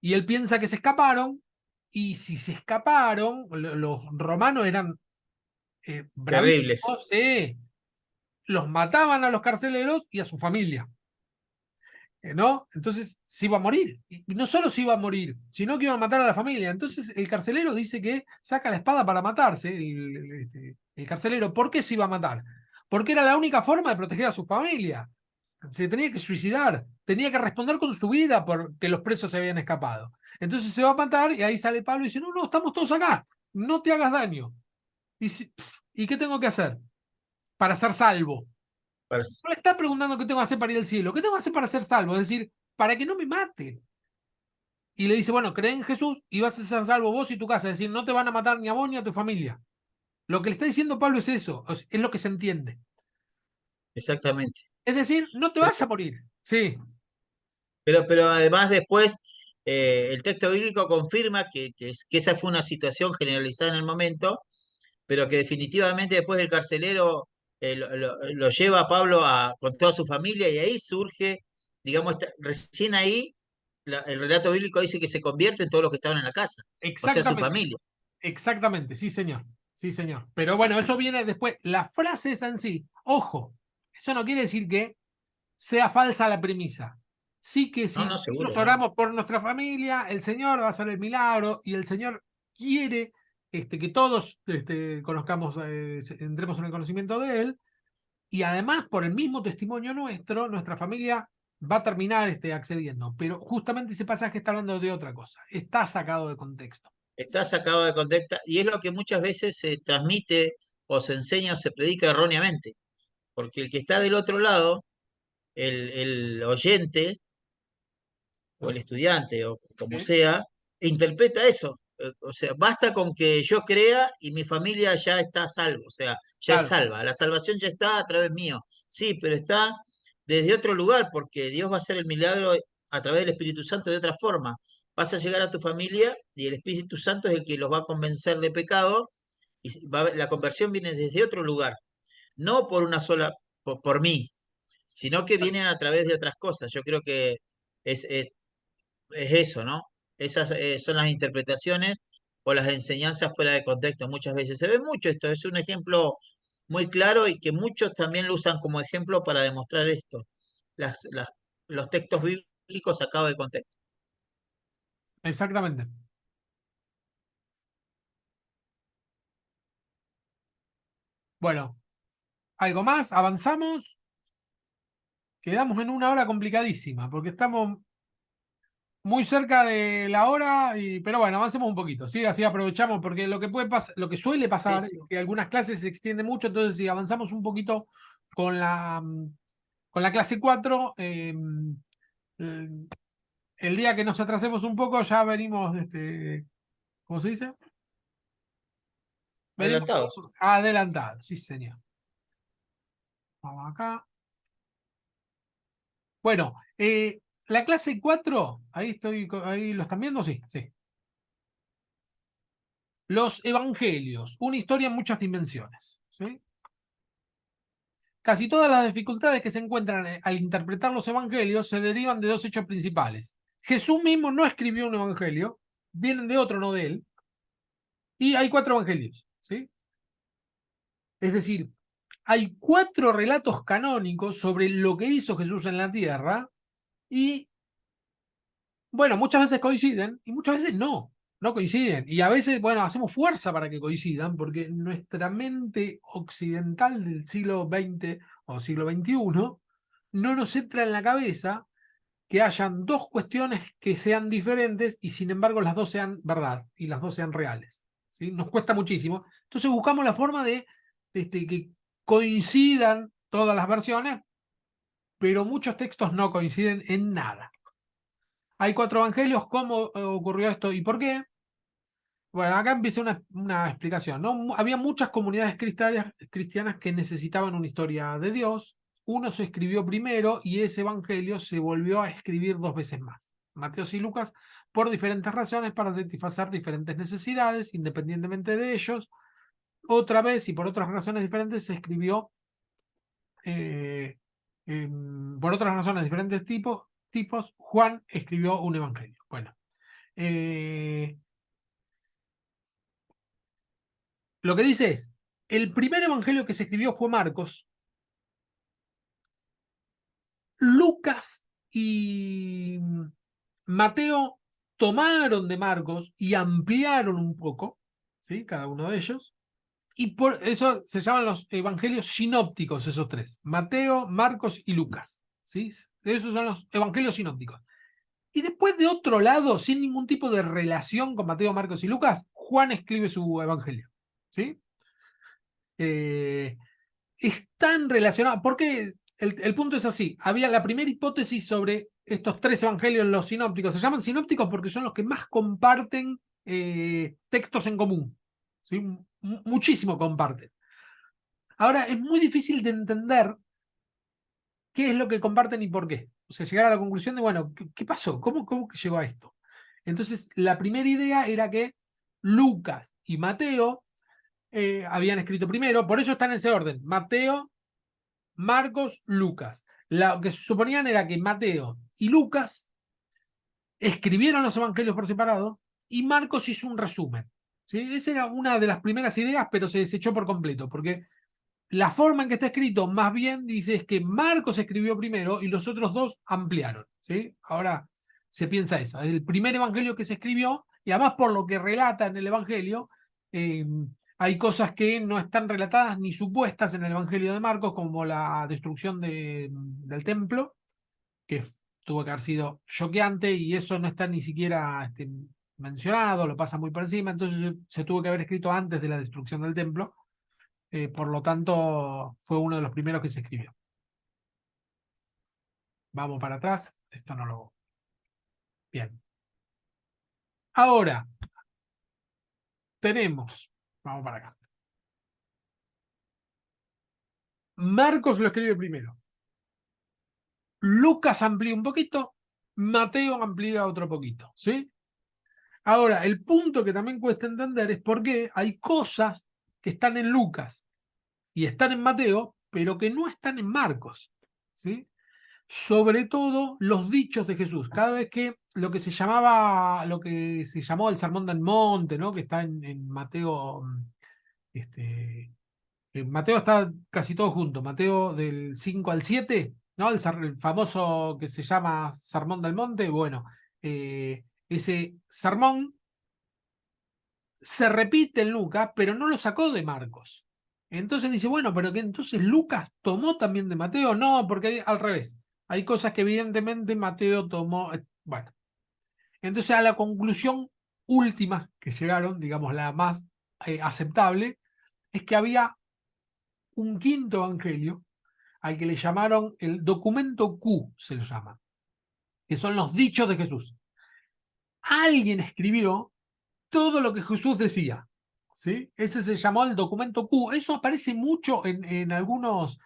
y él piensa que se escaparon, y si se escaparon, los romanos eran
Terribles.
bravísimos, los mataban a los carceleros y a su familia. ¿No? Entonces se iba a morir. Y no solo se iba a morir, sino que iba a matar a la familia. Entonces el carcelero dice que saca la espada para matarse. El carcelero, ¿por qué se iba a matar? Porque era la única forma de proteger a su familia. Se tenía que suicidar, tenía que responder con su vida porque los presos se habían escapado. Entonces se va a matar y ahí sale Pablo y dice, no, estamos todos acá, no te hagas daño. ¿Y qué tengo que hacer para ser salvo?
Parece-
No le está preguntando qué tengo que hacer para ir al cielo, qué tengo que hacer para ser salvo, es decir, para que no me maten. Y le dice, bueno, cree en Jesús y vas a ser salvo vos y tu casa, es decir, no te van a matar ni a vos ni a tu familia. Lo que le está diciendo Pablo es eso, es lo que se entiende.
Exactamente.
Es decir, no te vas a morir. Sí,
Pero además después el texto bíblico confirma que esa fue una situación generalizada en el momento, pero que definitivamente después del carcelero lo lleva a Pablo con toda su familia y ahí surge, digamos, recién ahí el relato bíblico dice que se convierte en todos los que estaban en la casa, o sea, su
exactamente,
familia.
exactamente, sí, señor. Sí, señor. Pero bueno, eso viene después. La frase es en sí, ojo, eso no quiere decir que sea falsa la premisa. Sí que si
No, no, seguro,
nosotros
¿no?
oramos por nuestra familia, el Señor va a hacer el milagro y el Señor quiere que todos conozcamos, entremos en el conocimiento de Él, y además por el mismo testimonio nuestro, nuestra familia va a terminar accediendo. Pero justamente ese pasaje está hablando de otra cosa, está sacado de contexto.
Está sacado de contexto y es lo que muchas veces se transmite o se enseña o se predica erróneamente, porque el que está del otro lado, el oyente o el estudiante o como
¿Sí?
sea, interpreta eso. O sea, basta con que yo crea y mi familia ya está a salvo, o sea, ya es
Claro,
salva. La salvación ya está a través mío. Sí, pero está desde otro lugar, porque Dios va a hacer el milagro a través del Espíritu Santo de otra forma. Vas a llegar a tu familia y el Espíritu Santo es el que los va a convencer de pecado y la conversión viene desde otro lugar, no por una sola, por mí, sino que vienen a través de otras cosas. Yo creo que es eso, ¿no? Esas son las interpretaciones o las enseñanzas fuera de contexto. Muchas veces se ve mucho esto, es un ejemplo muy claro y que muchos también lo usan como ejemplo para demostrar esto, las, las- los textos bíblicos sacados de contexto.
exactamente. Bueno, ¿algo más? ¿Avanzamos? Quedamos en una hora complicadísima, porque estamos muy cerca de la hora, pero bueno, avancemos un poquito, ¿sí? Así aprovechamos, porque lo que puede pasar, lo que suele
Sí,
pasar es
sí.
que algunas clases se extienden mucho, entonces si avanzamos un poquito con la clase 4, el día que nos atrasemos un poco, ya venimos, ¿cómo se dice? Venimos
Adelantados.
adelantados, sí, señor. Vamos acá. Bueno, la clase 4, ahí estoy, ahí lo están viendo, sí, sí. Los evangelios, una historia en muchas dimensiones, ¿sí? Casi todas las dificultades que se encuentran al interpretar los evangelios se derivan de dos hechos principales. Jesús mismo no escribió un evangelio, vienen de otro, no de él, y hay 4 evangelios, ¿sí? Es decir, hay 4 relatos canónicos sobre lo que hizo Jesús en la tierra y, bueno, muchas veces coinciden y muchas veces no coinciden. Y a veces, bueno, hacemos fuerza para que coincidan porque nuestra mente occidental del siglo XX o siglo XXI no nos entra en la cabeza que hayan 2 cuestiones que sean diferentes y sin embargo las 2 sean verdad y las 2 sean reales, ¿sí? Nos cuesta muchísimo. Entonces buscamos la forma de que coincidan todas las versiones, pero muchos textos no coinciden en nada. Hay 4 evangelios, ¿cómo ocurrió esto y por qué? Bueno, acá empieza una explicación, ¿no? Había muchas comunidades cristianas que necesitaban una historia de Dios. Uno se escribió primero y ese evangelio se volvió a escribir 2 veces más. Mateo y Lucas, por diferentes razones, para satisfacer diferentes necesidades, independientemente de ellos. Otra vez y por otras razones diferentes se escribió, eh, por otras razones diferentes tipos, Juan escribió un evangelio. Bueno, eh, lo que dice es, el primer evangelio que se escribió fue Marcos. Lucas y Mateo tomaron de Marcos y ampliaron un poco, ¿sí? Cada uno de ellos. Y por eso se llaman los evangelios sinópticos, esos 3. Mateo, Marcos y Lucas, ¿sí? Esos son los evangelios sinópticos. Y después de otro lado, sin ningún tipo de relación con Mateo, Marcos y Lucas, Juan escribe su evangelio, ¿sí? Están relacionados, porque el punto es así, había la primera hipótesis sobre estos 3 evangelios, los sinópticos, se llaman sinópticos porque son los que más comparten textos en común, ¿sí? Muchísimo comparten. Ahora, es muy difícil de entender qué es lo que comparten y por qué. O sea, llegar a la conclusión de, bueno, ¿qué pasó? ¿Cómo que llegó a esto? Entonces, la primera idea era que Lucas y Mateo habían escrito primero, por eso están en ese orden, Mateo, Marcos, Lucas. Lo que suponían era que Mateo y Lucas escribieron los evangelios por separado y Marcos hizo un resumen, ¿sí? Esa era una de las primeras ideas, pero se desechó por completo, porque La forma en que está escrito, más bien, dice es que Marcos escribió primero y los otros dos ampliaron, ¿sí? Ahora se piensa eso. Es el primer evangelio que se escribió, y además por lo que relata en el evangelio, hay cosas que no están relatadas ni supuestas en el evangelio de Marcos, como la destrucción del templo, que tuvo que haber sido choqueante, y eso no está ni siquiera mencionado, lo pasa muy por encima, entonces se tuvo que haber escrito antes de la destrucción del templo. Por lo tanto, fue uno de los primeros que se escribió. Vamos para atrás. Esto no lo... Bien. Ahora, tenemos... Vamos para acá. Marcos lo escribe primero. Lucas amplía un poquito. Mateo amplía otro poquito. ¿Sí? Ahora, el punto que también cuesta entender es por qué hay cosas que están en Lucas y están en Mateo, pero que no están en Marcos. ¿Sí? Sobre todo los dichos de Jesús. Cada vez que lo que se llamó el Sermón del Monte, ¿no? Que está en Mateo, en Mateo está casi todo junto, Mateo del 5 al 7, ¿no? El famoso que se llama Sermón del Monte. Bueno, ese sermón se repite en Lucas, pero no lo sacó de Marcos. Entonces dice, bueno, pero que entonces Lucas tomó también de Mateo. No, porque al revés. Hay cosas que evidentemente Mateo tomó. Bueno, entonces a la conclusión última que llegaron, digamos la más aceptable, es que había un quinto evangelio al que le llamaron el documento Q, se lo llama, que son los dichos de Jesús. Alguien escribió todo lo que Jesús decía, ¿sí? Ese se llamó el documento Q. Eso aparece mucho en algunos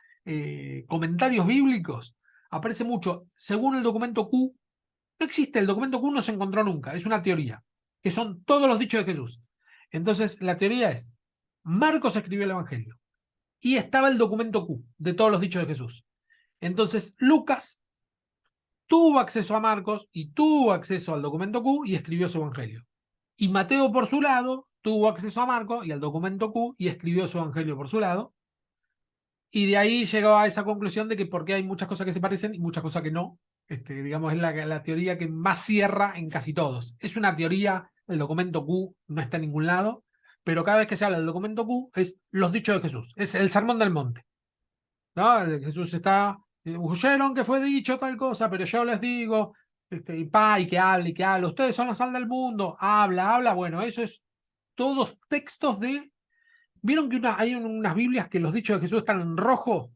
comentarios bíblicos. Aparece mucho. Según el documento Q, no existe, el documento Q no se encontró nunca, es una teoría, que son todos los dichos de Jesús. Entonces, la teoría es, Marcos escribió el Evangelio, y estaba el documento Q de todos los dichos de Jesús. Entonces, Lucas tuvo acceso a Marcos y tuvo acceso al documento Q y escribió su Evangelio. Y Mateo, por su lado, tuvo acceso a Marcos y al documento Q y escribió su Evangelio por su lado. Y de ahí llegó a esa conclusión de que porque hay muchas cosas que se parecen y muchas cosas que no. Digamos, es la teoría que más cierra en casi todos. Es una teoría, el documento Q no está en ningún lado, pero cada vez que se habla del documento Q es los dichos de Jesús, es el sermón del monte, ¿no? Jesús está, oyeron que fue dicho tal cosa, pero yo les digo, y que hable, ustedes son la sal del mundo, habla, bueno, eso es todos textos de... ¿Vieron que hay unas Biblias que los dichos de Jesús están en rojo?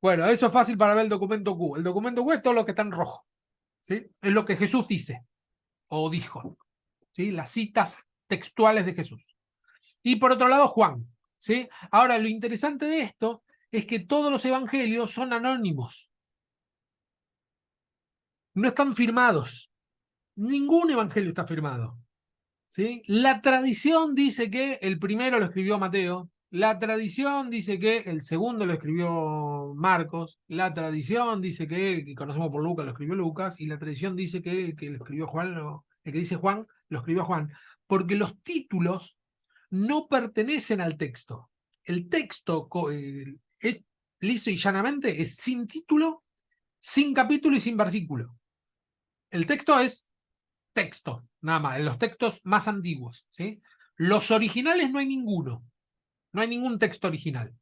Bueno, eso es fácil para ver el documento Q. El documento Q es todo lo que está en rojo, ¿sí? Es lo que Jesús dice o dijo, ¿sí? Las citas textuales de Jesús. Y por otro lado, Juan, ¿sí? Ahora, lo interesante de esto es que todos los evangelios son anónimos. No están firmados. Ningún evangelio está firmado, ¿sí? La tradición dice que el primero lo escribió Mateo. La tradición dice que el segundo lo escribió Marcos. La tradición dice que el que conocemos por Lucas lo escribió Lucas. Y la tradición dice que el que lo escribió Juan, el que dice Juan, lo escribió Juan. Porque los títulos no pertenecen al texto. El texto, liso y llanamente, es sin título, sin capítulo y sin versículo. El texto es texto, nada más, en los textos más antiguos, ¿sí? Los originales no hay ninguno. No hay ningún texto original.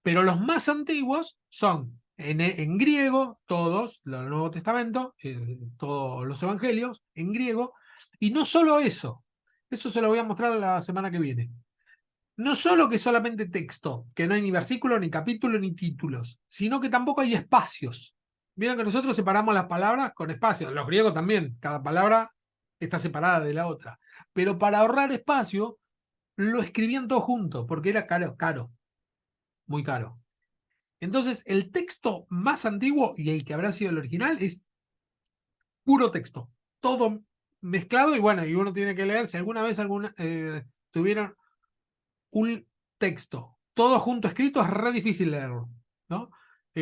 Pero los más antiguos son en griego, todos, el Nuevo Testamento, todos los evangelios, en griego. Y no solo eso se lo voy a mostrar la semana que viene. No solo que solamente texto, que no hay ni versículo, ni capítulo, ni títulos, sino que tampoco hay espacios. Vieron que nosotros separamos las palabras con espacios. Los griegos también, cada palabra está separada de la otra. Pero para ahorrar espacio, lo escribían todo junto, porque era caro, muy caro. Entonces, el texto más antiguo y el que habrá sido el original es puro texto, todo mezclado, y bueno, y uno tiene que leer, si alguna vez tuvieron un texto todo junto escrito, es re difícil leerlo, ¿no?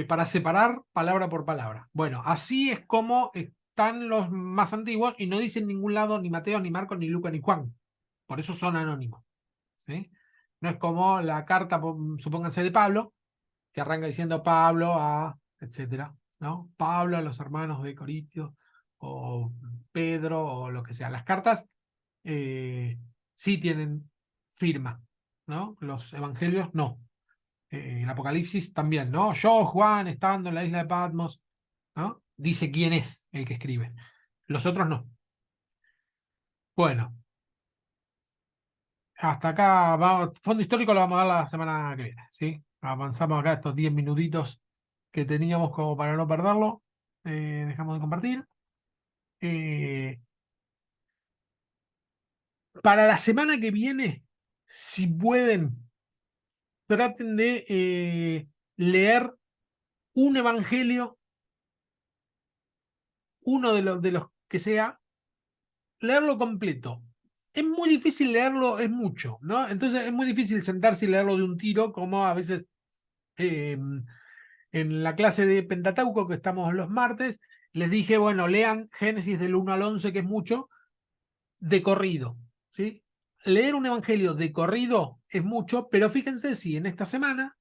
Para separar palabra por palabra. Bueno, así es como están los más antiguos y no dicen en ningún lado ni Mateo, ni Marcos, ni Lucas, ni Juan. Por eso son anónimos, ¿sí? No es como la carta, supónganse, de Pablo, que arranca diciendo Pablo a, etcétera, ¿no? Pablo a los hermanos de Corintios, o Pedro, o lo que sea. Las cartas sí tienen firma, ¿no? Los evangelios no. El Apocalipsis también, ¿no? Yo, Juan, estando en la isla de Patmos, ¿no? Dice quién es el que escribe. Los otros no. Bueno, hasta acá, fondo histórico lo vamos a dar la semana que viene, ¿sí? Avanzamos acá estos 10 minutitos que teníamos como para no perderlo. Dejamos de compartir. Para la semana que viene, si pueden, traten de leer un evangelio, uno de los que sea, leerlo completo. Es muy difícil leerlo, es mucho, ¿no? Entonces es muy difícil sentarse y leerlo de un tiro, como a veces en la clase de Pentateuco que estamos los martes, les dije, bueno, lean Génesis del 1 al 11, que es mucho, de corrido, ¿sí? Leer un evangelio de corrido es mucho, pero fíjense si en esta semana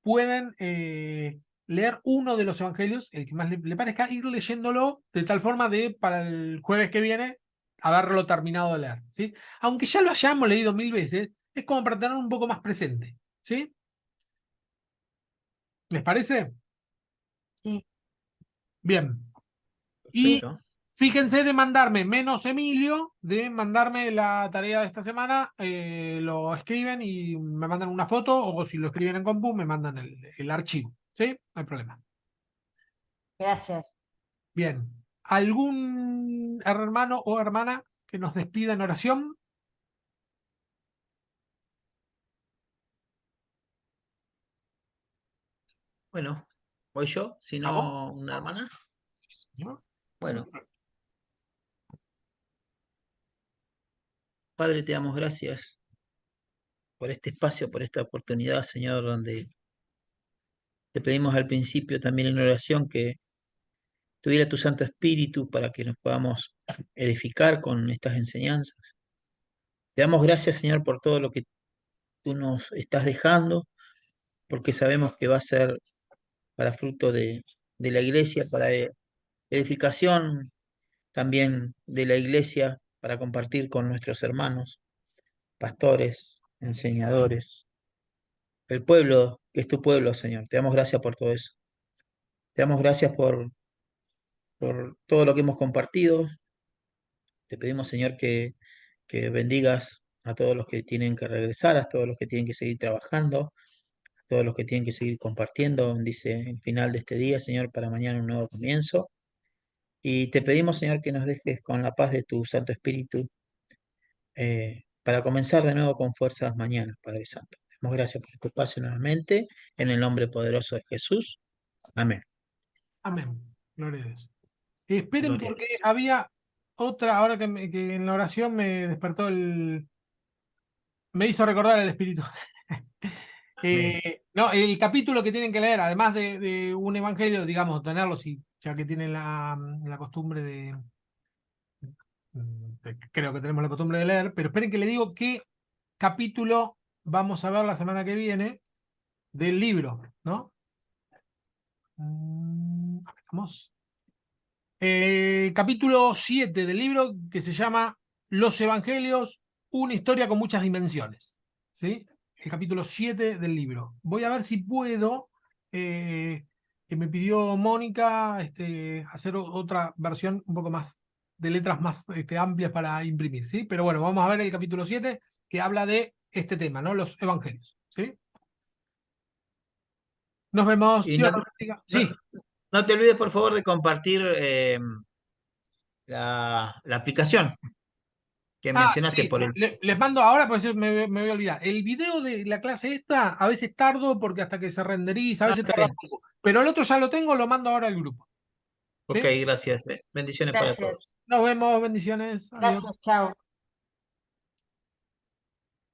pueden leer uno de los evangelios, el que más le parezca, ir leyéndolo de tal forma de para el jueves que viene haberlo terminado de leer, ¿sí? Aunque ya lo hayamos leído 1000 veces, es como para tenerlo un poco más presente, ¿sí? ¿Les parece?
Sí.
Bien. Y
Perfecto.
fíjense de mandarme, menos Emilio, de mandarme la tarea de esta semana, lo escriben y me mandan una foto, o si lo escriben en compu, me mandan el archivo, ¿sí? No hay problema.
Gracias.
Bien. ¿Algún hermano o hermana que nos despida en oración?
Bueno, voy yo, si
¿A vos?
no una hermana.
¿No?
Bueno, Padre, te damos gracias por este espacio, por esta oportunidad, Señor, donde te pedimos al principio también en oración que tuviera tu Santo Espíritu para que nos podamos edificar con estas enseñanzas. Te damos gracias, Señor, por todo lo que tú nos estás dejando, porque sabemos que va a ser para fruto de la iglesia, para edificación también de la iglesia, para compartir con nuestros hermanos, pastores, enseñadores, el pueblo, que es tu pueblo, Señor. Te damos gracias por todo eso. Te damos gracias por todo lo que hemos compartido. Te pedimos, Señor, que bendigas a todos los que tienen que regresar, a todos los que tienen que seguir trabajando, a todos los que tienen que seguir compartiendo. Bendice el final de este día, Señor, para mañana un nuevo comienzo. Y te pedimos, Señor, que nos dejes con la paz de tu Santo Espíritu para comenzar de nuevo con fuerzas mañana, Padre Santo. Te damos gracias por tu espacio nuevamente, en el nombre poderoso de Jesús. Amén.
Amén. Gloria a Dios. Esperen
Gloria a
porque
Dios.
había otra, ahora que en la oración me despertó me hizo recordar el espíritu.
Amén.
No, el capítulo que tienen que leer, además de un evangelio, digamos, tenerlo, ya que tienen la costumbre creo que tenemos la costumbre de leer, pero esperen que le digo qué capítulo vamos a ver la semana que viene del libro, ¿no? Acá estamos. El capítulo 7 del libro, que se llama Los Evangelios, una historia con muchas dimensiones, ¿sí? El capítulo 7 del libro. Voy a ver si puedo, que me pidió Mónica, hacer otra versión un poco más, de letras más amplias para imprimir, ¿sí? Pero bueno, vamos a ver el capítulo 7 que habla de este tema, ¿no? Los Evangelios, ¿sí? Nos vemos.
Y
Dios nos bendiga.
no,
Sí.
no te olvides, por favor, de compartir la aplicación que
Ah,
mencionaste
sí,
por el...
les mando ahora, pues me voy a olvidar. El video de la clase esta, a veces tardo porque hasta que se renderiza, a
No,
veces
está
tarda
bien.
poco. Pero el otro ya lo tengo, lo mando ahora al grupo.
Ok,
¿Sí?
gracias. Bendiciones para
Gracias.
todos.
Nos vemos, bendiciones, adiós.
Gracias, chao.